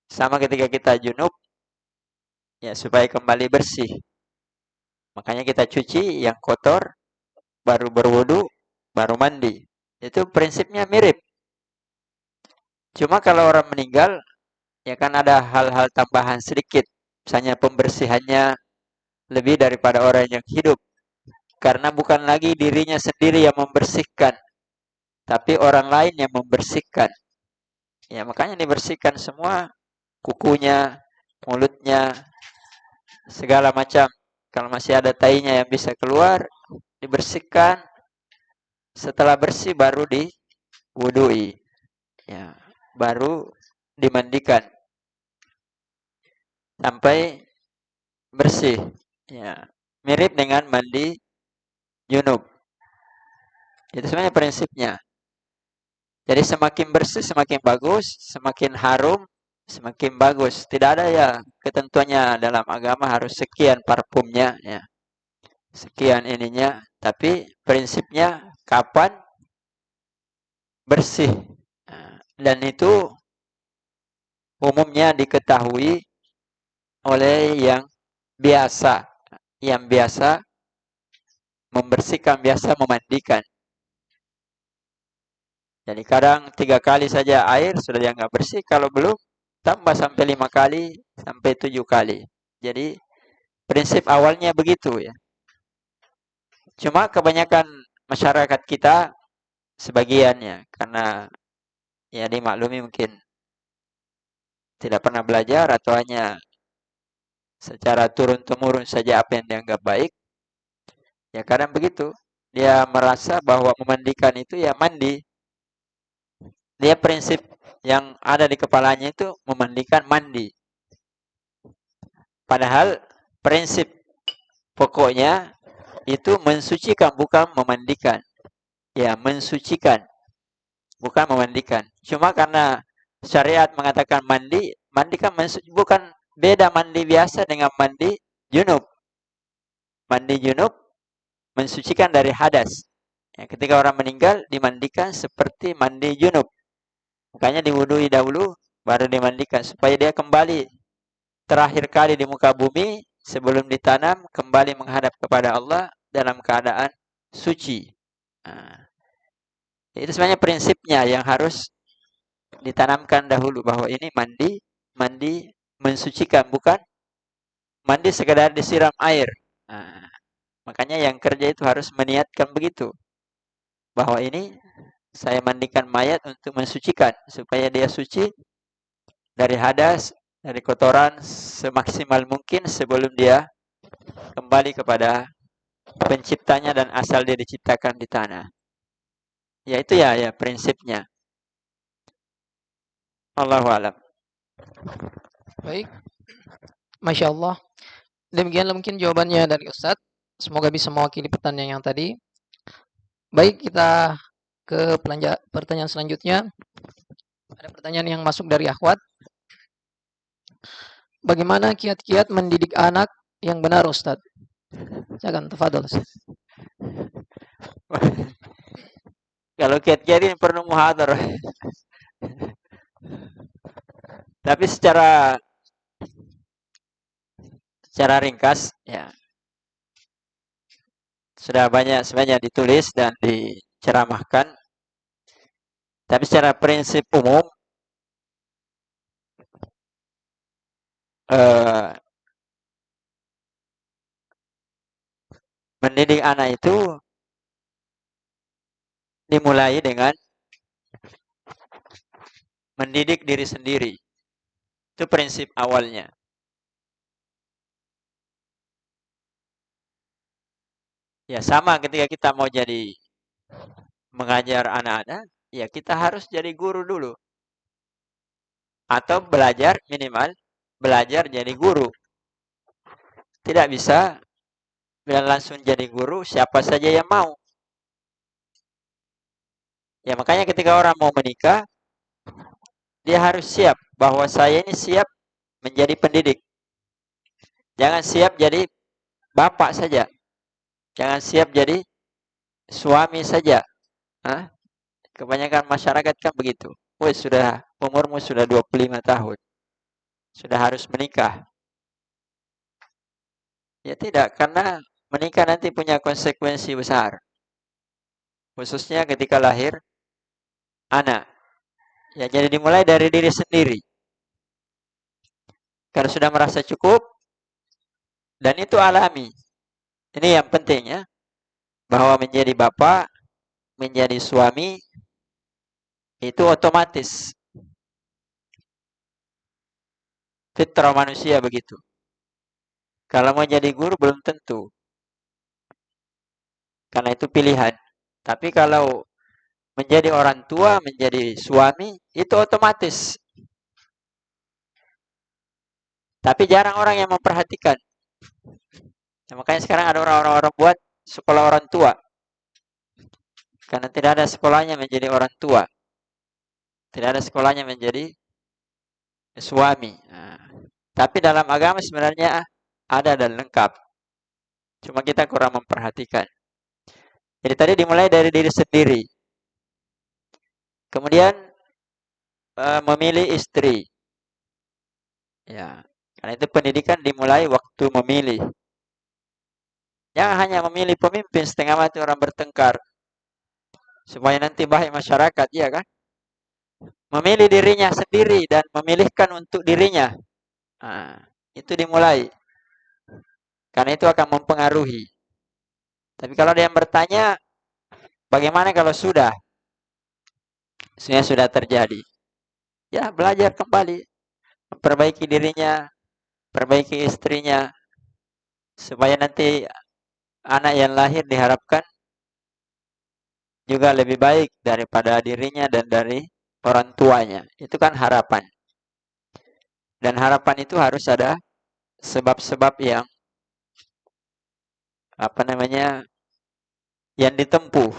Sama ketika kita junub, ya supaya kembali bersih. Makanya kita cuci yang kotor, baru berwudu, baru mandi. Itu prinsipnya mirip. Cuma kalau orang meninggal, ya kan ada hal-hal tambahan sedikit. Misalnya pembersihannya lebih daripada orang yang hidup. Karena bukan lagi dirinya sendiri yang membersihkan, tapi orang lain yang membersihkan. Ya makanya dibersihkan semua, kukunya, mulutnya, segala macam. Kalau masih ada tainya yang bisa keluar, dibersihkan. Setelah bersih baru diwudui. Ya, baru dimandikan sampai bersih. Ya, mirip dengan mandi junub. Itu sebenarnya prinsipnya. Jadi semakin bersih semakin bagus, semakin harum semakin bagus. Tidak ada ya ketentuannya dalam agama harus sekian parfumnya ya. Sekian ininya, tapi prinsipnya kapan bersih. Dan itu umumnya diketahui oleh yang biasa membersihkan, biasa memandikan. Jadi kadang 3 kali saja air sudah dianggap bersih, kalau belum tambah sampai 5 kali sampai 7 kali. Jadi prinsip awalnya begitu ya. Cuma kebanyakan masyarakat kita sebagiannya karena ya dimaklumi mungkin tidak pernah belajar atau hanya secara turun-temurun saja apa yang dianggap baik. Ya kadang begitu. Dia merasa bahwa memandikan itu ya mandi. Dia prinsip yang ada di kepalanya itu memandikan mandi. Padahal prinsip pokoknya itu mensucikan bukan memandikan. Ya, mensucikan bukan memandikan. Cuma karena syariat mengatakan mandi, mandi kan bukan beda mandi biasa dengan mandi junub. Mandi junub mensucikan dari hadas. Ya, ketika orang meninggal dimandikan seperti mandi junub. Makanya diwudui dahulu baru dimandikan supaya dia kembali terakhir kali di muka bumi sebelum ditanam kembali menghadap kepada Allah dalam keadaan suci. Nah, itu sebenarnya prinsipnya yang harus ditanamkan dahulu bahwa ini mandi mensucikan bukan mandi sekedar disiram air. Nah, makanya yang kerja itu harus meniatkan begitu bahwa ini saya mandikan mayat untuk mensucikan supaya dia suci dari hadas, dari kotoran semaksimal mungkin sebelum dia kembali kepada penciptanya dan asal dia diciptakan di tanah. Ya itu ya prinsipnya. Allahu a'lam. Baik, Masya Allah. Demikianlah mungkin jawabannya dari Ustadz. Semoga bisa mewakili pertanyaan yang tadi. Baik, kita ke pertanyaan selanjutnya. Ada pertanyaan yang masuk dari Akhwat. Bagaimana kiat-kiat mendidik anak yang benar, Ustadz? Silakan, tafadhol, Ustadz. Kalau kiat-kiat ini perlu muhadhar. Tapi secara ringkas ya sudah banyak sebenarnya ditulis dan diceramahkan. Tapi secara prinsip umum mendidik anak itu dimulai dengan mendidik diri sendiri. Itu prinsip awalnya. Ya sama ketika kita mau jadi mengajar anak-anak, ya kita harus jadi guru dulu. Atau minimal belajar jadi guru. Tidak bisa Bila langsung jadi guru, siapa saja yang mau. Ya makanya ketika orang mau menikah, dia harus siap bahwa saya ini siap menjadi pendidik. Jangan siap jadi bapak saja. Jangan siap jadi suami saja. Hah? Kebanyakan masyarakat kan begitu. Woi, sudah umurmu sudah 25 tahun. Sudah harus menikah. Ya tidak, karena menikah nanti punya konsekuensi besar. Khususnya ketika lahir anak. Ya, jadi dimulai dari diri sendiri. Kalau sudah merasa cukup, dan itu alami. Ini yang penting ya. Bahwa menjadi bapak, menjadi suami, itu otomatis. Fitrah manusia begitu. Kalau mau jadi guru belum tentu. Karena itu pilihan. Tapi kalau menjadi orang tua, menjadi suami, itu otomatis. Tapi jarang orang yang memperhatikan. Nah, makanya sekarang ada orang-orang buat sekolah orang tua. Karena tidak ada sekolahnya menjadi orang tua. Tidak ada sekolahnya menjadi suami. Nah, tapi dalam agama sebenarnya ada dan lengkap. Cuma kita kurang memperhatikan. Jadi tadi dimulai dari diri sendiri. Kemudian memilih istri. Ya, karena itu pendidikan dimulai waktu memilih. Jangan hanya memilih pemimpin, setengah mati orang bertengkar. Supaya nanti baik masyarakat, ya kan? Memilih dirinya sendiri dan memilihkan untuk dirinya. Nah, itu dimulai. Karena itu akan mempengaruhi. Tapi kalau ada yang bertanya, bagaimana kalau sudah? Sebenarnya sudah terjadi. Ya, belajar kembali. Memperbaiki dirinya, perbaiki istrinya. Supaya nanti anak yang lahir diharapkan juga lebih baik daripada dirinya dan dari orang tuanya. Itu kan harapan. Dan harapan itu harus ada sebab-sebab yang yang ditempuh.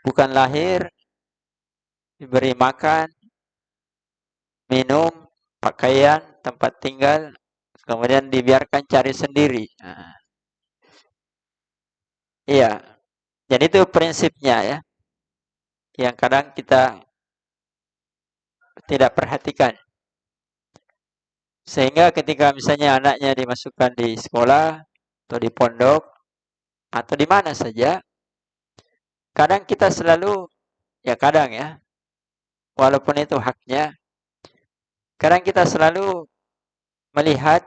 Bukan lahir, diberi makan, minum, pakaian, tempat tinggal, kemudian dibiarkan cari sendiri. Iya, jadi itu prinsipnya ya, yang kadang kita tidak perhatikan. Sehingga ketika misalnya anaknya dimasukkan di sekolah, atau di pondok, atau di mana saja, kadang kita selalu, ya kadang ya, walaupun itu haknya, kadang kita selalu melihat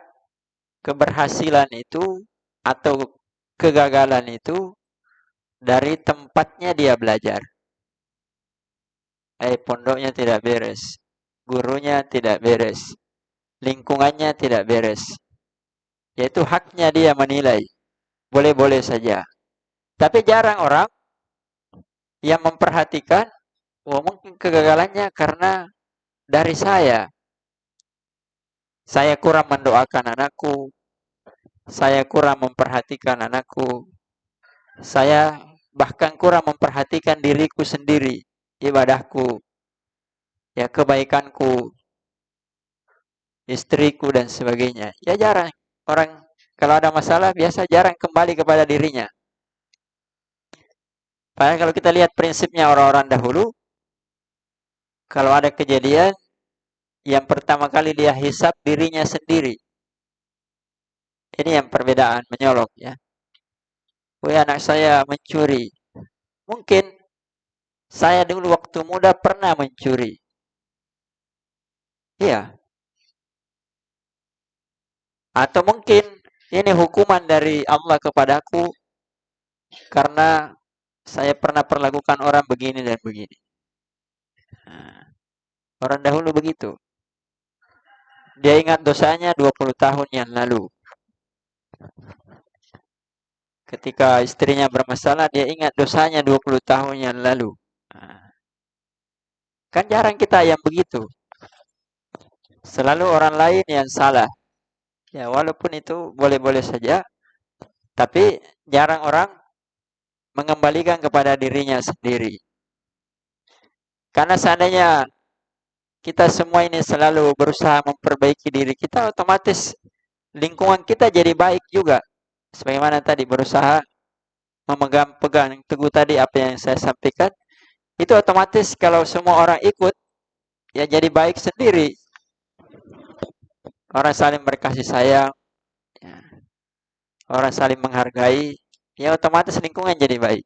keberhasilan itu atau kegagalan itu dari tempatnya dia belajar. Pondoknya tidak beres, gurunya tidak beres, lingkungannya tidak beres. Yaitu haknya dia menilai. Boleh-boleh saja. Tapi jarang orang yang memperhatikan, mungkin kegagalannya karena dari saya. Saya kurang mendoakan anakku. Saya kurang memperhatikan anakku. Saya bahkan kurang memperhatikan diriku sendiri. Ibadahku. Ya, kebaikanku. Istriku dan sebagainya. Ya jarang. Orang kalau ada masalah biasa jarang kembali kepada dirinya. Padahal kalau kita lihat prinsipnya orang-orang dahulu, kalau ada kejadian, yang pertama kali dia hisap dirinya sendiri. Ini yang perbedaan menyolok ya. Anak saya mencuri. Mungkin saya dulu waktu muda pernah mencuri. Iya. Atau mungkin ini hukuman dari Allah kepadaku karena saya pernah perlakukan orang begini dan begini. Nah, orang dahulu begitu. Dia ingat dosanya 20 tahun yang lalu. Ketika istrinya bermasalah, dia ingat dosanya 20 tahun yang lalu. Nah, kan jarang kita yang begitu. Selalu orang lain yang salah. Ya, walaupun itu boleh-boleh saja, tapi jarang orang mengembalikan kepada dirinya sendiri. Karena seandainya kita semua ini selalu berusaha memperbaiki diri kita, otomatis lingkungan kita jadi baik juga. Sebagaimana tadi berusaha memegang pegang teguh tadi apa yang saya sampaikan, itu otomatis kalau semua orang ikut, ya jadi baik sendiri. Orang saling berkasih sayang, ya, orang saling menghargai, ya otomatis lingkungan jadi baik.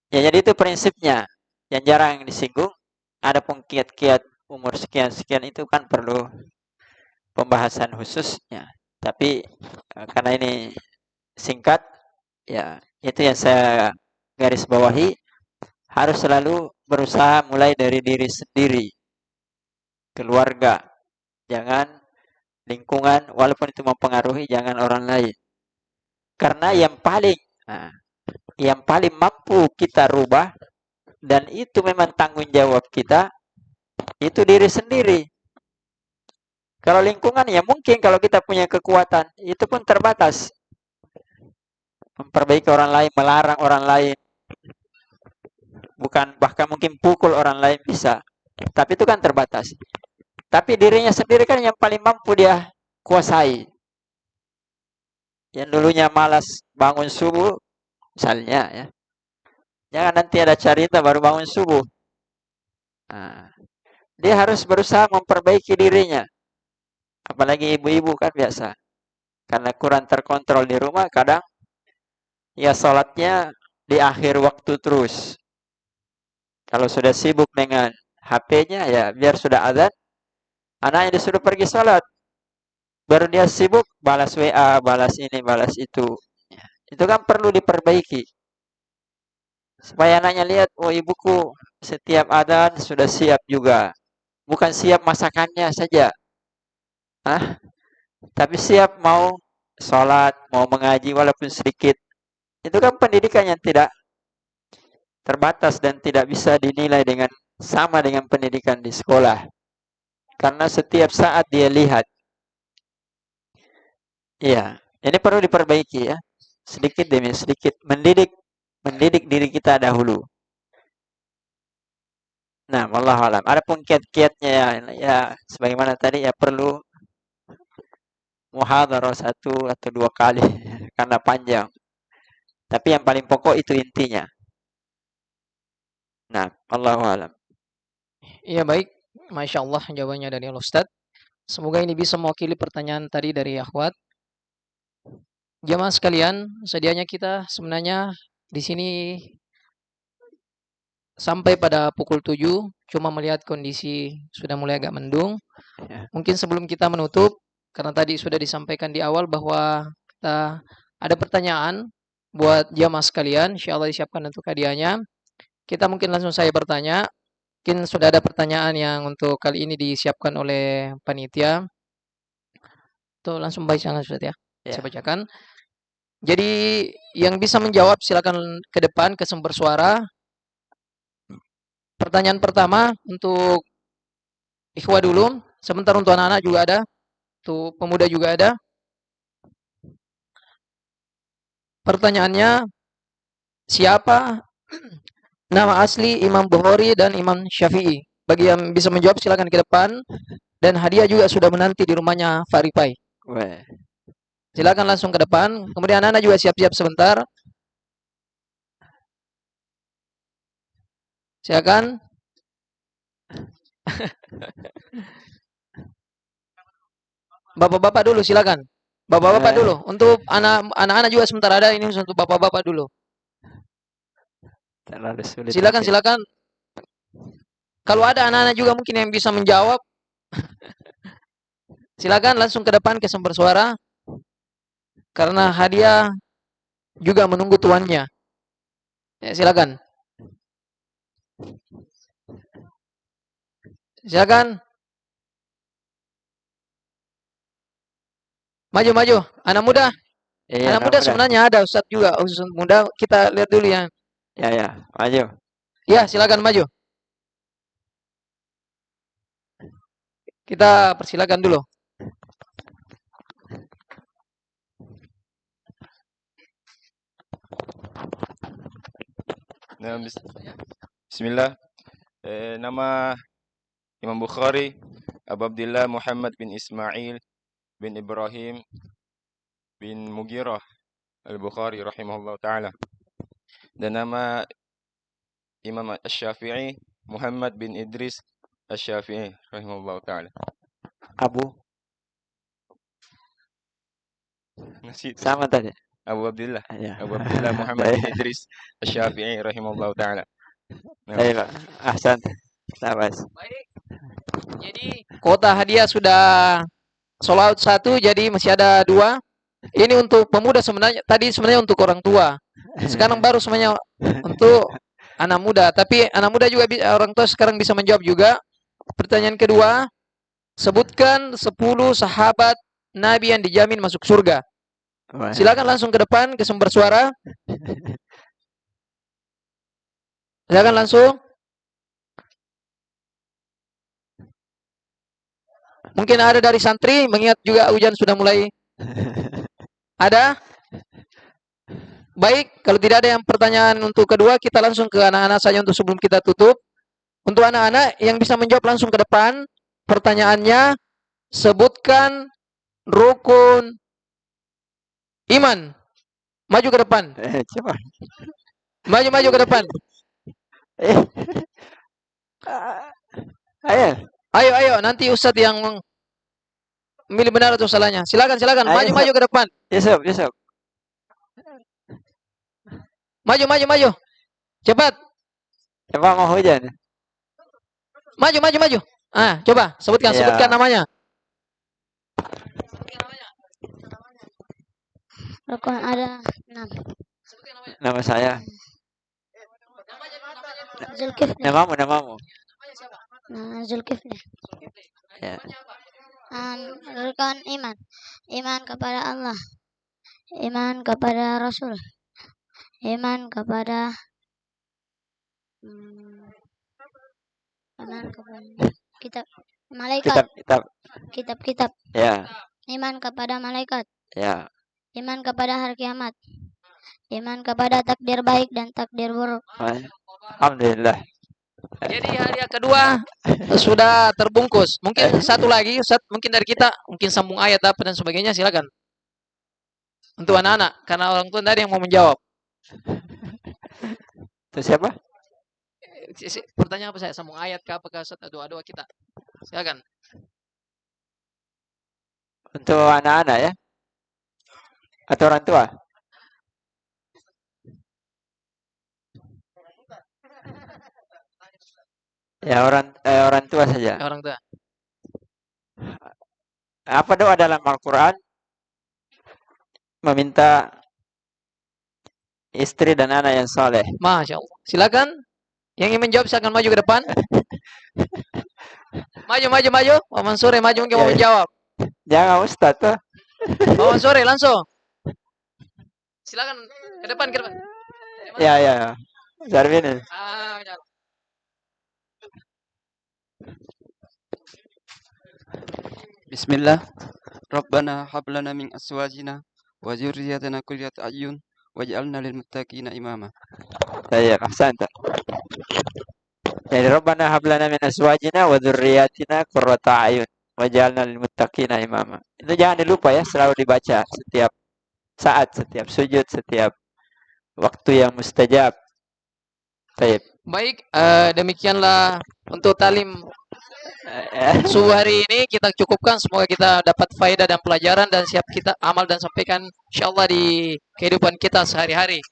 Ya jadi itu prinsipnya yang jarang disinggung. Adapun kiat-kiat umur sekian-sekian itu kan perlu pembahasan khususnya. Tapi karena ini singkat, ya itu yang saya garis bawahi, harus selalu berusaha mulai dari diri sendiri, keluarga, jangan lingkungan, walaupun itu mempengaruhi, jangan orang lain. Karena yang paling mampu kita rubah, dan itu memang tanggung jawab kita, itu diri sendiri. Kalau lingkungan ya mungkin kalau kita punya kekuatan, itu pun terbatas. Memperbaiki orang lain, melarang orang lain, bukan bahkan mungkin pukul orang lain bisa. Tapi itu kan terbatas. Tapi dirinya sendiri kan yang paling mampu dia kuasai. Yang dulunya malas bangun subuh, misalnya ya. Jangan nanti ada cerita baru bangun subuh. Nah, dia harus berusaha memperbaiki dirinya. Apalagi ibu-ibu kan biasa. Karena kurang terkontrol di rumah, kadang ya sholatnya di akhir waktu terus. Kalau sudah sibuk dengan HP-nya, ya biar sudah azan, anaknya disuruh pergi sholat. Baru dia sibuk, balas WA, balas ini, balas itu. Ya, itu kan perlu diperbaiki. Supaya anaknya lihat, oh ibuku setiap azan sudah siap juga. Bukan siap masakannya saja. Tapi siap mau sholat, mau mengaji walaupun sedikit. Itu kan pendidikan yang tidak terbatas dan tidak bisa dinilai dengan sama dengan pendidikan di sekolah. Karena setiap saat dia lihat. Iya, ini perlu diperbaiki ya. Sedikit demi sedikit mendidik diri kita dahulu. Nah, wallahu alam. Adapun kiat-kiatnya ya sebagaimana tadi ya perlu muhadharah 1 atau 2 kali karena panjang. Tapi yang paling pokok itu intinya. Nah, wallahu alam. Iya baik, Masya Allah jawabannya dari Al-Ustaz. Semoga ini bisa mewakili pertanyaan tadi dari akhwat. Jamaah sekalian, sedianya kita sebenarnya di sini sampai pada pukul 7, cuma melihat kondisi sudah mulai agak mendung. Ya. Mungkin sebelum kita menutup, karena tadi sudah disampaikan di awal bahwa kita ada pertanyaan buat jamaah sekalian, insya Allah disiapkan untuk hadiahnya. Kita mungkin langsung saya bertanya. Mungkin sudah ada pertanyaan yang untuk kali ini disiapkan oleh panitia. Tuh langsung bacakan Ustaz ya. Saya bacakan. Jadi yang bisa menjawab silakan ke depan ke sumber suara. Pertanyaan pertama untuk ikhwah dulu. Sebentar untuk anak-anak juga ada. Untuk pemuda juga ada. Pertanyaannya, siapa nama asli Imam Bukhari dan Imam Syafi'i? Bagi yang bisa menjawab silakan ke depan. Dan hadiah juga sudah menanti di rumahnya Pak Ripai. Silakan langsung ke depan. Kemudian anak-anak juga siap-siap sebentar. Silakan. Bapak-bapak dulu silakan. Bapak-bapak dulu. Untuk anak-anak juga sebentar ada ini untuk bapak-bapak dulu. Terlalu sulit. Silakan, silakan. Kalau ada anak-anak juga mungkin yang bisa menjawab. Silakan langsung ke depan ke sumber suara. Karena hadiah juga menunggu tuannya. Ya, silakan. Silakan. Maju, maju. Anak muda. Anak muda sebenarnya ada Ustaz juga. Ustaz muda kita lihat dulu ya. Ya, maju. Ya, silakan maju. Kita persilakan dulu. Nah, Bismillah. Nama Imam Bukhari Abu Abdullah Muhammad bin Ismail bin Ibrahim bin Mughirah Al-Bukhari rahimahullah ta'ala. Dan nama Imam Asy-Syafi'i Muhammad bin Idris Asy-Syafi'i rahimahullah ta'ala. Abu Nasi sama tadi. Abu Abdullah Ya. Abu Abdullah Muhammad bin Idris Asy-Syafi'i rahimahullah ta'ala. Baik, Pak. Ahsan. Labas. Baik. Jadi kuota hadiah sudah sold out 1, jadi masih ada 2. Ini untuk pemuda sebenarnya. Tadi sebenarnya untuk orang tua. Sekarang baru semuanya untuk anak muda. Tapi anak muda juga orang tua sekarang bisa menjawab juga. Pertanyaan kedua, sebutkan 10 sahabat Nabi yang dijamin masuk surga. Silakan langsung ke depan ke sumber suara. Silakan langsung. Mungkin ada dari santri, mengingat juga hujan sudah mulai. Ada? Baik, kalau tidak ada yang pertanyaan untuk kedua, kita langsung ke anak-anak saja untuk sebelum kita tutup. Untuk anak-anak yang bisa menjawab langsung ke depan, pertanyaannya, sebutkan rukun iman. Maju ke depan. Coba. Maju ke depan. Ayo, nanti Ustadz yang milih benar atau salahnya. Silakan. Maju ke depan. Yusuf. Maju. Cepat. Coba mau hujan. Maju. Coba sebutkan namanya. Rukun ada 6. Nama saya. Zulkifli. Namamu. Zulkifli. Ya. Rukun iman. Iman kepada Allah. Iman kepada Rasul. Iman kepada kitab malaikat. Kitab. Ya. Iman kepada malaikat. Ya. Iman kepada hari kiamat. Iman kepada takdir baik dan takdir buruk. Alhamdulillah. Jadi hadiah kedua sudah terbungkus. Mungkin satu lagi, Ustaz, mungkin dari kita, mungkin sambung ayat apa dan sebagainya, silakan. Untuk anak-anak, karena orang tua tadi yang mau menjawab. Itu siapa? Pertanyaan apa saya? Sambung ayat kah? Apakah doa-doa kita? Silakan. Untuk anak-anak ya? Atau orang tua? Ya orang tua saja. Orang tua. Apa doa dalam Al-Quran? Meminta istri dan anak yang saleh. Masya Allah. Silakan. Yang ingin menjawab silakan maju ke depan. Maju. Pak Mansur maju mungkin mau menjawab. Jangan Ustaz tuh. Pak Mansur langsung. Silakan ke depan. Ya. Zarwin. Bismillah. Rabbana hab lana min azwajina wa dzurriyyatina qurrata a'yun waj'alna lil muttaqina imama. Baik, ahsanta. Jadi Rabbana hab lana min azwajina wa dzurriyyatina qurrata a'yun waj'alna lil muttaqina imama. Itu jangan dilupa ya, selalu dibaca setiap saat, setiap sujud, setiap waktu yang mustajab. Baik, demikianlah untuk talim subuh hari ini kita cukupkan. Semoga kita dapat faedah dan pelajaran dan siap kita amal dan sampaikan insyaallah di kehidupan kita sehari-hari.